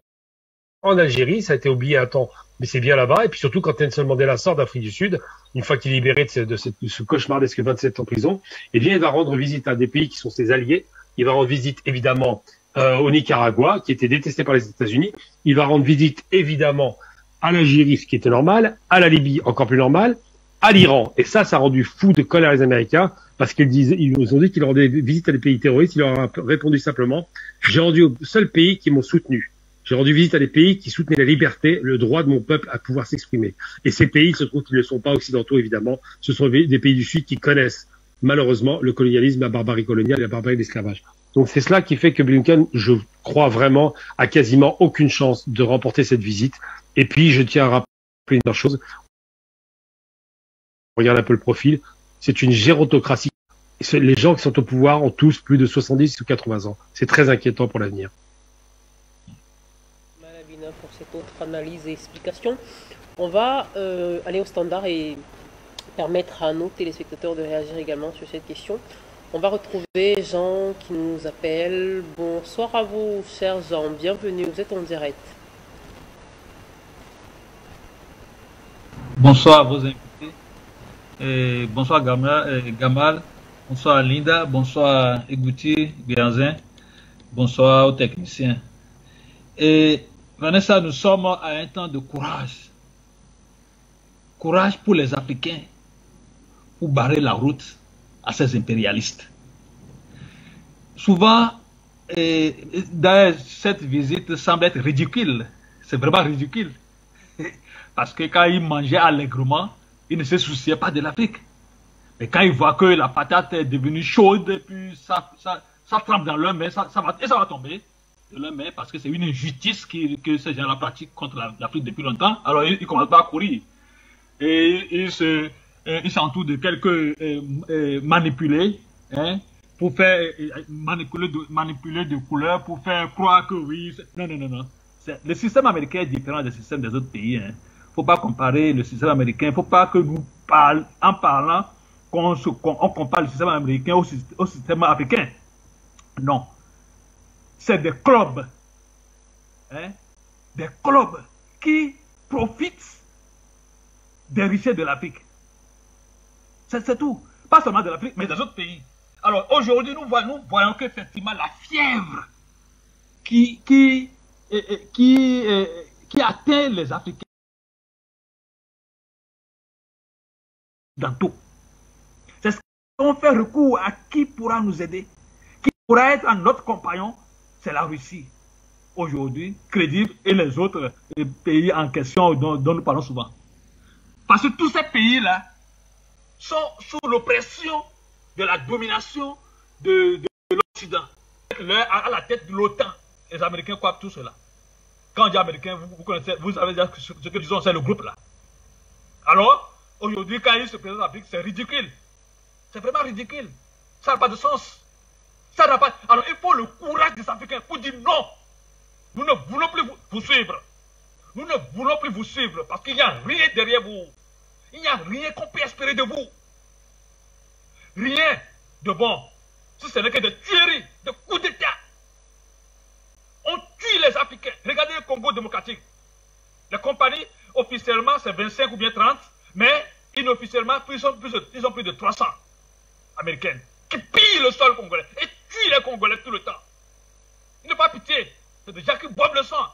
en Algérie, ça a été oublié un temps, mais c'est bien là-bas. Et puis surtout, quand Nelson Mandela sort d'Afrique du Sud, une fois qu'il est libéré de ce cauchemardesque 27 ans en prison, eh bien, il va rendre visite à des pays qui sont ses alliés. Il va rendre visite, évidemment, au Nicaragua, qui était détesté par les États-Unis. Il va rendre visite, évidemment, à l'Algérie, ce qui était normal, à la Libye, encore plus normal, à l'Iran. Et ça a rendu fou de colère les Américains, parce ils nous ont dit qu'ils rendaient visite à des pays terroristes. Il leur a répondu simplement, j'ai rendu au seul pays qui m'ont soutenu. J'ai rendu visite à des pays qui soutenaient la liberté, le droit de mon peuple à pouvoir s'exprimer. Et ces pays, il se trouve qu'ils ne sont pas occidentaux, évidemment. Ce sont des pays du Sud qui connaissent, malheureusement, le colonialisme, la barbarie coloniale et la barbarie de l'esclavage. Donc c'est cela qui fait que Blinken, je crois vraiment, a quasiment aucune chance de remporter cette visite. Et puis, je tiens à rappeler une chose. Regarde un peu le profil. C'est une gérontocratie. Les gens qui sont au pouvoir ont tous plus de 70 ou 80 ans. C'est très inquiétant pour l'avenir. Pour cette autre analyse et explication. On va aller au standard et permettre à nos téléspectateurs de réagir également sur cette question. On va retrouver Jean qui nous appelle. Bonsoir à vous, cher Jean. Bienvenue, vous êtes en direct. Bonsoir à vos invités. Bonsoir Gamal. Bonsoir Linda. Bonsoir Egouti Bianzin. Bonsoir aux techniciens. Et Vanessa, nous sommes à un temps de courage. Courage pour les Africains, pour barrer la route à ces impérialistes. Souvent, d'ailleurs, cette visite semble être ridicule. C'est vraiment ridicule. Parce que quand ils mangeaient allègrement, ils ne se souciaient pas de l'Afrique. Mais quand ils voient que la patate est devenue chaude, et puis ça trempe dans leurs mains, ça va tomber de leurs mains, parce que c'est une injustice que ces gens-là pratiquent contre l'Afrique depuis longtemps. Alors ils ne commencent pas à courir. Et ils s'entourent de quelques manipulés, hein, pour faire manipuler de couleurs, pour faire croire que oui. Non. Le système américain est différent du système des autres pays. Hein. Faut pas comparer le système américain. Faut pas que nous en parlant, qu'on compare le système américain au système africain. Non. C'est des clubs. Hein, des clubs qui profitent des richesses de l'Afrique. C'est tout. Pas seulement de l'Afrique, mais des autres pays. Alors aujourd'hui, nous voyons qu'effectivement la fièvre qui atteint les Africains dans tout. C'est ce qu'on fait recours à qui pourra nous aider, qui pourra être notre compagnon, c'est la Russie. Aujourd'hui, crédible, et les autres pays en question dont nous parlons souvent. Parce que tous ces pays-là sont sous l'oppression de la domination de l'Occident. À la tête de l'OTAN, les Américains croient tout cela. Quand on dit Américain, vous connaissez, vous savez déjà ce que disons, c'est le groupe là. Alors, aujourd'hui, quand ils se présentent en Afrique, c'est ridicule. C'est vraiment ridicule. Ça n'a pas de sens. Ça n'a pas... Alors, il faut le courage des Africains pour dire non. Nous ne voulons plus vous suivre. Nous ne voulons plus vous suivre parce qu'il n'y a rien derrière vous. Il n'y a rien qu'on peut espérer de vous. Rien de bon. Si ce n'est que des tueries, des coups d'État. On tue les Africains. Regardez le Congo démocratique. Les compagnies, officiellement, c'est 25 ou bien 30, mais inofficiellement, ils ont plus de 300 Américaines qui pillent le sol congolais et tuent les Congolais tout le temps. Ils n'ont pas pitié. C'est des gens qui boivent le sang.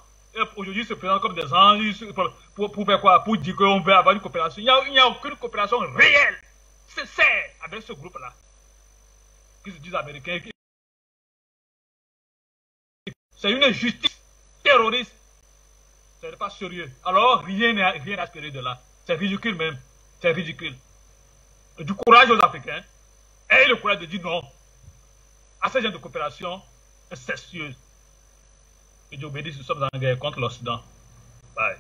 Aujourd'hui, ils se présentent comme des anges pour faire quoi? Pour dire qu'on veut avoir une coopération. Il n'y a aucune coopération réelle. C'est avec ce groupe-là qui se disent américains. C'est une injustice terroriste. Ce n'est pas sérieux. Alors, rien à espérer de là. C'est ridicule même. C'est ridicule. Du courage aux Africains. Et le courage de dire non à ces gens de coopération incestueuse. Que Dieu bénisse, nous sommes en guerre contre l'Occident. Bye.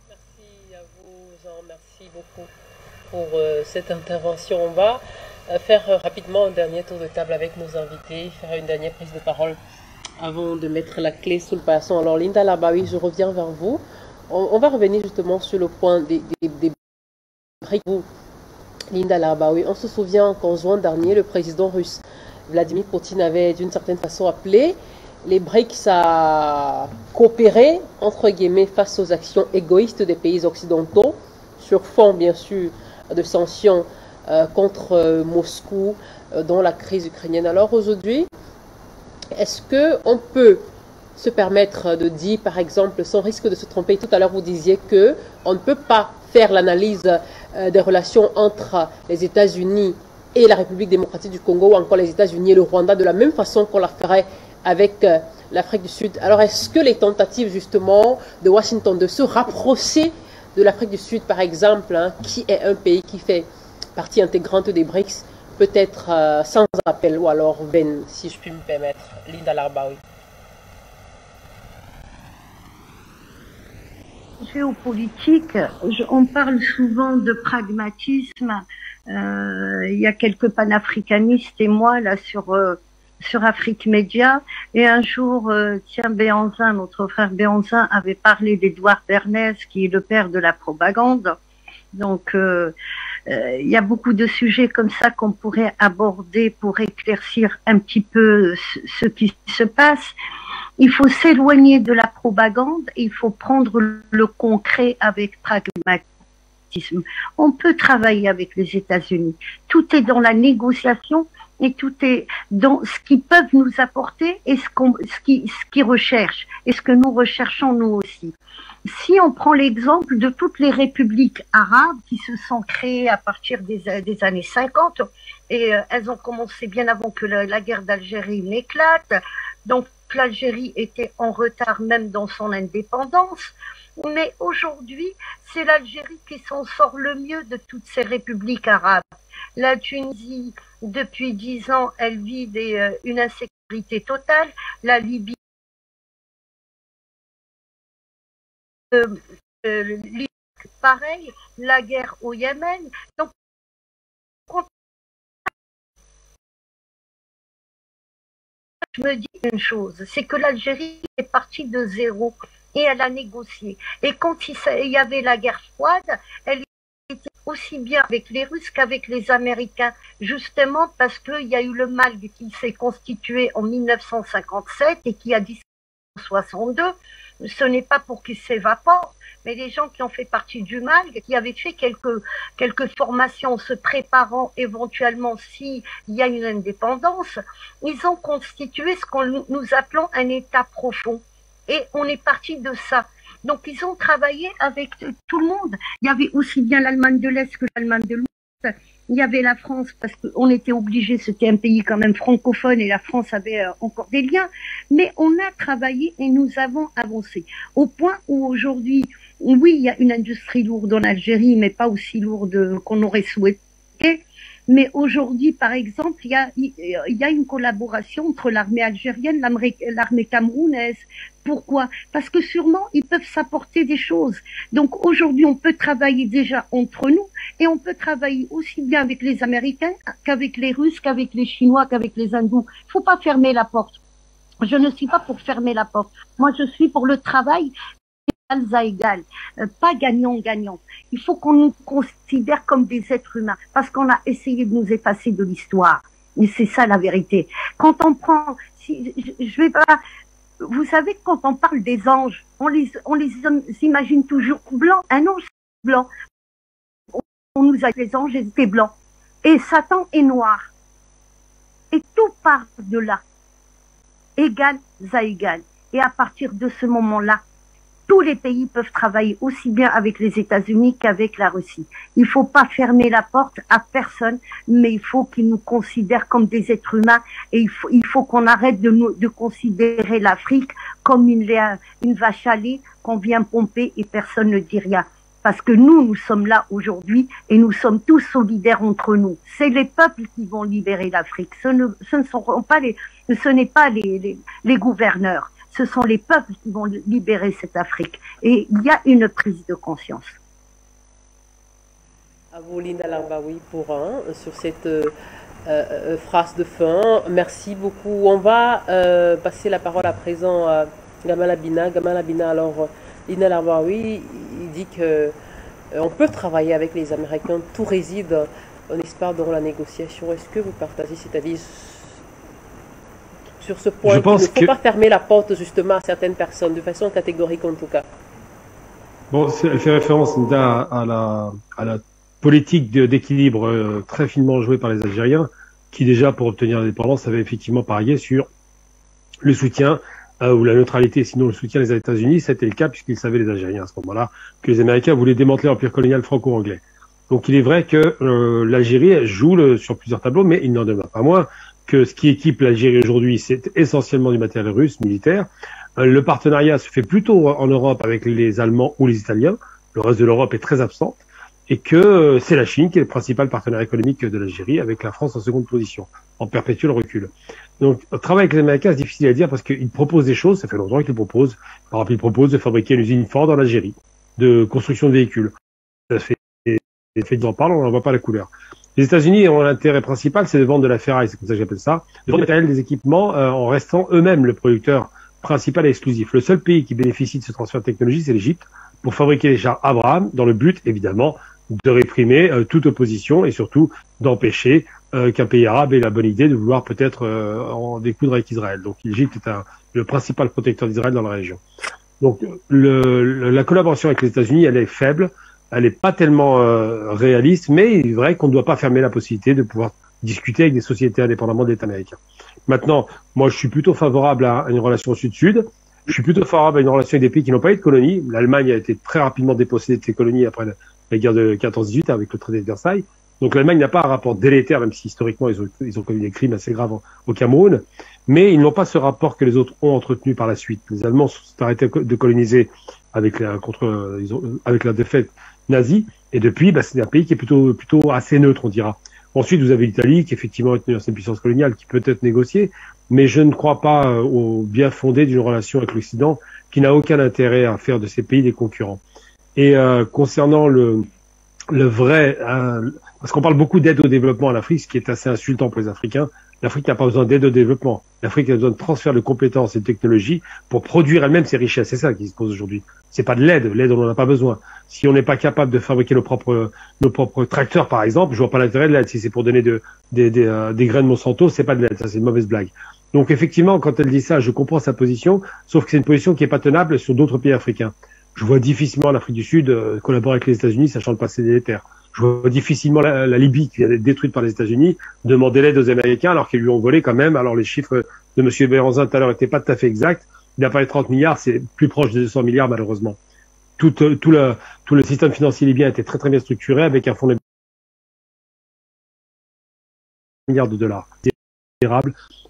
Merci à vous, Jean. Merci beaucoup pour cette intervention. On va faire rapidement un dernier tour de table avec nos invités, faire une dernière prise de parole avant de mettre la clé sous le passant. Alors, Linda Larbaoui, je reviens vers vous. On va revenir justement sur le point des BRICS. Linda Larbaoui, on se souvient qu'en juin dernier, le président russe Vladimir Poutine avait d'une certaine façon appelé les BRICS à coopérer, entre guillemets, face aux actions égoïstes des pays occidentaux, sur fond, bien sûr, de sanctions contre Moscou, dans la crise ukrainienne. Alors aujourd'hui, est-ce qu'on peut se permettre de dire, par exemple, sans risque de se tromper, tout à l'heure vous disiez qu'on ne peut pas faire l'analyse des relations entre les États-Unis et la République démocratique du Congo, ou encore les États-Unis et le Rwanda, de la même façon qu'on la ferait avec l'Afrique du Sud. Alors, est-ce que les tentatives, justement, de Washington de se rapprocher de l'Afrique du Sud, par exemple, hein, qui est un pays qui fait partie intégrante des BRICS, peut être sans appel, ou alors vaine, si je puis me permettre. Linda Larbaoui. Géopolitique, on parle souvent de pragmatisme. Il y a quelques panafricanistes et moi là sur Afrique Média, et un jour, tiens, Béhanzin, notre frère Béhanzin, avait parlé d'Édouard Bernays, qui est le père de la propagande. Donc, il y a beaucoup de sujets comme ça qu'on pourrait aborder pour éclaircir un petit peu ce qui se passe. Il faut s'éloigner de la propagande et il faut prendre le concret avec pragmatisme. On peut travailler avec les États-Unis. Tout est dans la négociation et tout est dans ce qu'ils peuvent nous apporter et ce qu'ils recherchent et ce que nous recherchons nous aussi. Si on prend l'exemple de toutes les républiques arabes qui se sont créées à partir des années 50, et elles ont commencé bien avant que la guerre d'Algérie n'éclate, donc l'Algérie était en retard même dans son indépendance, mais aujourd'hui, c'est l'Algérie qui s'en sort le mieux de toutes ces républiques arabes. La Tunisie, depuis 10 ans, elle vit une insécurité totale. La Libye, l'Irak, pareil, la guerre au Yémen. Donc, je me dis une chose, c'est que l'Algérie est partie de zéro et elle a négocié. Et quand il y avait la guerre froide, elle était aussi bien avec les Russes qu'avec les Américains, justement parce qu'il y a eu le MALG qui s'est constitué en 1957 et qui a disparu en 1962. Ce n'est pas pour qu'il s'évapore, mais les gens qui ont fait partie du MALG, qui avaient fait quelques formations se préparant éventuellement s'il y a une indépendance, ils ont constitué ce qu'on nous appelons un État profond. Et on est parti de ça. Donc ils ont travaillé avec tout le monde. Il y avait aussi bien l'Allemagne de l'Est que l'Allemagne de l'Ouest. Il y avait la France parce qu'on était obligé, c'était un pays quand même francophone et la France avait encore des liens. Mais on a travaillé et nous avons avancé. Au point où aujourd'hui, oui, il y a une industrie lourde en Algérie, mais pas aussi lourde qu'on aurait souhaité. Mais aujourd'hui, par exemple, il y a une collaboration entre l'armée algérienne, l'armée camerounaise. Pourquoi? Parce que sûrement, ils peuvent s'apporter des choses. Donc aujourd'hui, on peut travailler déjà entre nous et on peut travailler aussi bien avec les Américains qu'avec les Russes, qu'avec les Chinois, qu'avec les Hindous. Il ne faut pas fermer la porte. Je ne suis pas pour fermer la porte. Moi, je suis pour le travail égal à égal, pas gagnant-gagnant. Il faut qu'on nous considère comme des êtres humains parce qu'on a essayé de nous effacer de l'histoire. Mais c'est ça la vérité. Quand on prend, je vais pas, vous savez, quand on parle des anges, on les imagine toujours blancs. Un ange blanc. On nous a dit les anges étaient blancs. Et Satan est noir. Et tout part de là. Égal à égal. Et à partir de ce moment-là, tous les pays peuvent travailler aussi bien avec les États-Unis qu'avec la Russie. Il ne faut pas fermer la porte à personne, mais il faut qu'ils nous considèrent comme des êtres humains et il faut qu'on arrête de considérer l'Afrique comme une vache à lait qu'on vient pomper et personne ne dit rien. Parce que nous sommes là aujourd'hui et nous sommes tous solidaires entre nous. C'est les peuples qui vont libérer l'Afrique. Ce n'est pas les gouverneurs. Ce sont les peuples qui vont libérer cette Afrique. Et il y a une prise de conscience. À vous, Linda Larbaoui, sur cette phrase de fin. Merci beaucoup. On va passer la parole à présent à Gamal Abina. Gamal Abina, alors, Linda Larbaoui, il dit qu'on peut travailler avec les Américains. Tout réside, on espère, dans la négociation. Est-ce que vous partagez cet avis sur ce point? Il ne faut pas fermer la porte justement à certaines personnes, de façon catégorique en tout cas. Bon, elle fait référence à la politique d'équilibre très finement jouée par les Algériens, qui déjà pour obtenir l'indépendance avaient effectivement parié sur le soutien ou la neutralité, sinon le soutien des États-Unis. C'était le cas puisqu'ils savaient, les Algériens à ce moment-là, que les Américains voulaient démanteler l'empire colonial franco-anglais. Donc il est vrai que l'Algérie joue sur plusieurs tableaux, mais il n'en demeure pas moins que ce qui équipe l'Algérie aujourd'hui, c'est essentiellement du matériel russe militaire. Le partenariat se fait plutôt en Europe avec les Allemands ou les Italiens. Le reste de l'Europe est très absente. Et que c'est la Chine qui est le principal partenaire économique de l'Algérie, avec la France en seconde position, en perpétuel recul. Donc, travailler avec les Américains, c'est difficile à dire parce qu'ils proposent des choses, ça fait longtemps qu'ils le proposent. Par exemple, ils proposent de fabriquer une usine Ford en Algérie, de construction de véhicules. Ça fait ils en parlent, on n'en voit pas la couleur. Les États-Unis ont l'intérêt principal, c'est de vendre de la ferraille, c'est comme ça que j'appelle ça, de vendre des équipements en restant eux-mêmes le producteur principal et exclusif. Le seul pays qui bénéficie de ce transfert de technologie, c'est l'Égypte, pour fabriquer les chars Abraham, dans le but, évidemment, de réprimer toute opposition et surtout d'empêcher qu'un pays arabe ait la bonne idée de vouloir peut-être en découdre avec Israël. Donc l'Égypte est le principal protecteur d'Israël dans la région. Donc la collaboration avec les États-Unis, elle est faible, elle n'est pas tellement réaliste, mais il est vrai qu'on ne doit pas fermer la possibilité de pouvoir discuter avec des sociétés indépendamment de l'État américain. Maintenant, moi je suis plutôt favorable à une relation sud-sud. Je suis plutôt favorable à une relation avec des pays qui n'ont pas eu de colonies. L'Allemagne a été très rapidement dépossédée de ses colonies après la guerre de 14-18 avec le traité de Versailles. Donc l'Allemagne n'a pas un rapport délétère, même si historiquement ils ont commis des crimes assez graves au Cameroun. Mais ils n'ont pas ce rapport que les autres ont entretenu par la suite. Les Allemands se sont arrêtés de coloniser avec la défaite nazie. Et depuis, c'est un pays qui est plutôt assez neutre, on dira. Ensuite, vous avez l'Italie, qui effectivement est une ancienne puissance coloniale, qui peut être négociée, mais je ne crois pas au bien fondé d'une relation avec l'Occident, qui n'a aucun intérêt à faire de ces pays des concurrents. Et concernant le vrai, parce qu'on parle beaucoup d'aide au développement en Afrique, ce qui est assez insultant pour les Africains. L'Afrique n'a pas besoin d'aide au développement. L'Afrique a besoin de transfert de compétences et de technologies pour produire elle-même ses richesses. C'est ça qui se pose aujourd'hui. C'est pas de l'aide. L'aide, on n'en a pas besoin. Si on n'est pas capable de fabriquer nos propres tracteurs, par exemple, je vois pas l'intérêt de l'aide. Si c'est pour donner des graines Monsanto, c'est pas de l'aide. Ça, c'est une mauvaise blague. Donc, effectivement, quand elle dit ça, je comprends sa position, sauf que c'est une position qui est pas tenable sur d'autres pays africains. Je vois difficilement l'Afrique du Sud collaborer avec les États-Unis, sachant le passé délétère. Je vois difficilement la Libye, qui vient d'être détruite par les États-Unis, demander l'aide aux Américains alors qu'ils lui ont volé quand même. Alors les chiffres de M. Béranzin tout à l'heure n'étaient pas tout à fait exacts. Il a parlé de 30 milliards, c'est plus proche de 200 milliards malheureusement. Tout le système financier libyen était très très bien structuré avec un fonds de milliards de dollars.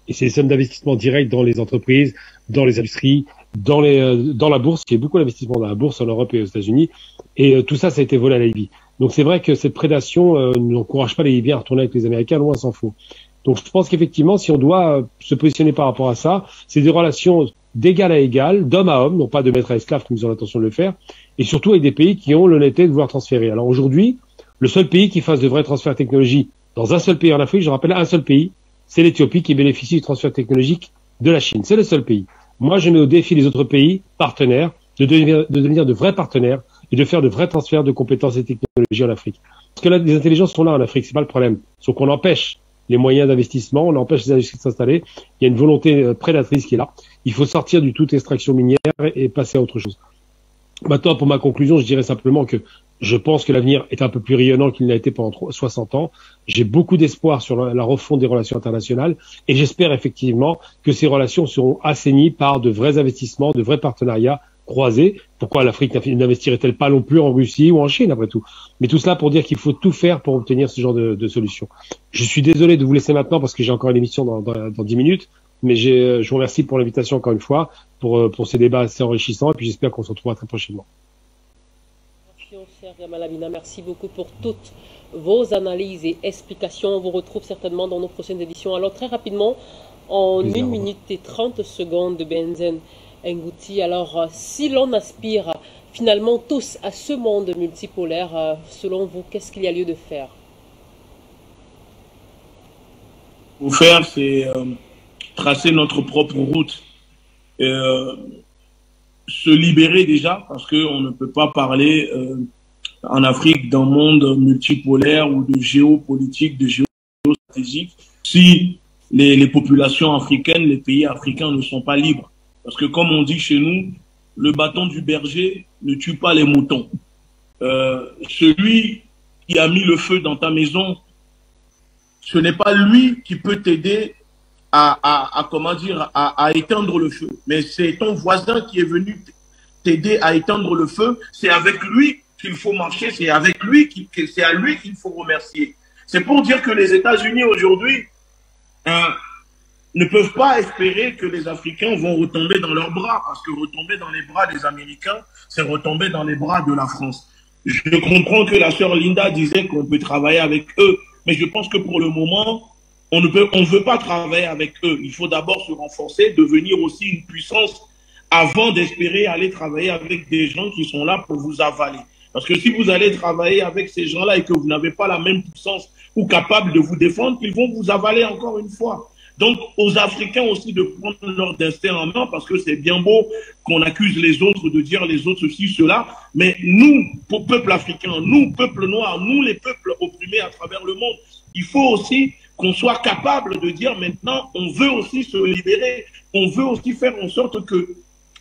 Et c'est des sommes d'investissement direct dans les entreprises, dans les industries, dans la bourse. Il y a beaucoup d'investissements dans la bourse en Europe et aux États-Unis. Et tout ça, ça a été volé à la Libye. Donc c'est vrai que cette prédation n'encourage pas les Libyens à retourner avec les Américains, loin s'en faut. Donc je pense qu'effectivement, si on doit se positionner par rapport à ça, c'est des relations d'égal à égal, d'homme à homme, non pas de maître à esclave comme ils ont l'intention de le faire, et surtout avec des pays qui ont l'honnêteté de vouloir transférer. Alors aujourd'hui, le seul pays qui fasse de vrais transferts technologiques dans un seul pays en Afrique, je rappelle un seul pays, c'est l'Éthiopie qui bénéficie du transfert technologique de la Chine. C'est le seul pays. Moi, je mets au défi les autres pays partenaires de devenir de vrais partenaires et de faire de vrais transferts de compétences et technologies en Afrique. Parce que là, les intelligences sont là en Afrique, c'est pas le problème. Sauf qu'on empêche les moyens d'investissement, on empêche les industries de s'installer. Il y a une volonté prédatrice qui est là. Il faut sortir du tout extraction minière et passer à autre chose. Maintenant, pour ma conclusion, je dirais simplement que je pense que l'avenir est un peu plus rayonnant qu'il n'a été pendant 60 ans. J'ai beaucoup d'espoir sur la refonte des relations internationales et j'espère effectivement que ces relations seront assainies par de vrais investissements, de vrais partenariats croisés. Pourquoi l'Afrique n'investirait-elle pas non plus en Russie ou en Chine, après tout? Mais tout cela pour dire qu'il faut tout faire pour obtenir ce genre de solution. Je suis désolé de vous laisser maintenant parce que j'ai encore une émission dans 10 minutes. Mais je vous remercie pour l'invitation encore une fois, pour ces débats assez enrichissants, et puis j'espère qu'on se retrouvera très prochainement. Cher Gamal, merci beaucoup pour toutes vos analyses et explications. On vous retrouve certainement dans nos prochaines éditions. Alors très rapidement, en 1 minute et 30 secondes de Benzen Ngouti. Alors si l'on aspire finalement tous à ce monde multipolaire, selon vous, qu'est-ce qu'il y a lieu de faire? Pour faire, c'est tracer notre propre route. Se libérer déjà, parce qu'on ne peut pas parler en Afrique d'un monde multipolaire ou de géopolitique, de géostratégique, si les populations africaines, les pays africains ne sont pas libres. Parce que comme on dit chez nous, le bâton du berger ne tue pas les moutons. Celui qui a mis le feu dans ta maison, ce n'est pas lui qui peut t'aider à éteindre le feu. Mais c'est ton voisin qui est venu t'aider à éteindre le feu. C'est avec lui qu'il faut marcher. C'est avec lui c'est à lui qu'il faut remercier. C'est pour dire que les États-Unis aujourd'hui ne peuvent pas espérer que les Africains vont retomber dans leurs bras. Parce que retomber dans les bras des Américains, c'est retomber dans les bras de la France. Je comprends que la sœur Linda disait qu'on peut travailler avec eux. Mais je pense que pour le moment, on ne veut pas travailler avec eux. Il faut d'abord se renforcer, devenir aussi une puissance avant d'espérer aller travailler avec des gens qui sont là pour vous avaler. Parce que si vous allez travailler avec ces gens-là et que vous n'avez pas la même puissance ou capable de vous défendre, ils vont vous avaler encore une fois. Donc, aux Africains aussi de prendre leur destin en main, parce que c'est bien beau qu'on accuse les autres de dire les autres ceci, cela, mais nous, peuple africain, nous, peuple noir, nous, les peuples opprimés à travers le monde, il faut aussi qu'on soit capable de dire maintenant, on veut aussi se libérer, on veut aussi faire en sorte que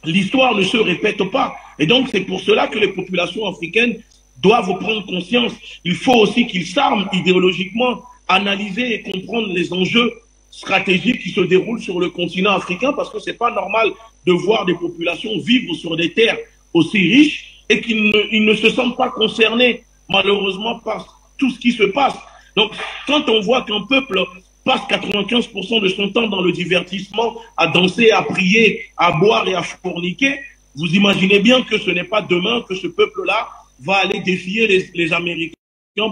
l'histoire ne se répète pas. Et donc, c'est pour cela que les populations africaines doivent prendre conscience. Il faut aussi qu'ils s'arment idéologiquement, analyser et comprendre les enjeux stratégiques qui se déroulent sur le continent africain, parce que c'est pas normal de voir des populations vivre sur des terres aussi riches et qu'ils ne se sentent pas concernés, malheureusement, par tout ce qui se passe. Donc, quand on voit qu'un peuple passe 95% de son temps dans le divertissement, à danser, à prier, à boire et à forniquer, vous imaginez bien que ce n'est pas demain que ce peuple-là va aller défier les Américains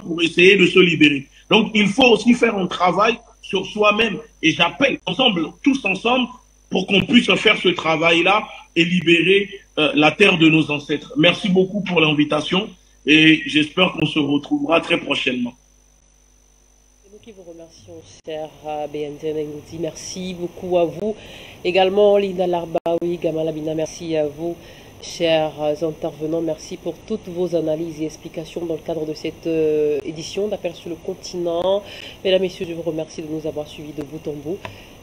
pour essayer de se libérer. Donc, il faut aussi faire un travail sur soi-même. Et j'appelle ensemble, tous ensemble, pour qu'on puisse faire ce travail-là et libérer la terre de nos ancêtres. Merci beaucoup pour l'invitation et j'espère qu'on se retrouvera très prochainement. C'est nous qui vous remercions, cher BNT Ngouti. Merci beaucoup à vous. Également, Linda Larbaoui, Gamalabina, merci à vous. Chers intervenants, merci pour toutes vos analyses et explications dans le cadre de cette édition d'Appel sur le continent. Mesdames, Messieurs, je vous remercie de nous avoir suivis de bout en bout.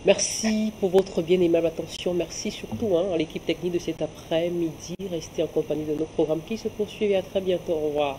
Merci pour votre bien aimable attention. Merci surtout à l'équipe technique de cet après-midi. Restez en compagnie de nos programmes qui se poursuivent et à très bientôt. Au revoir.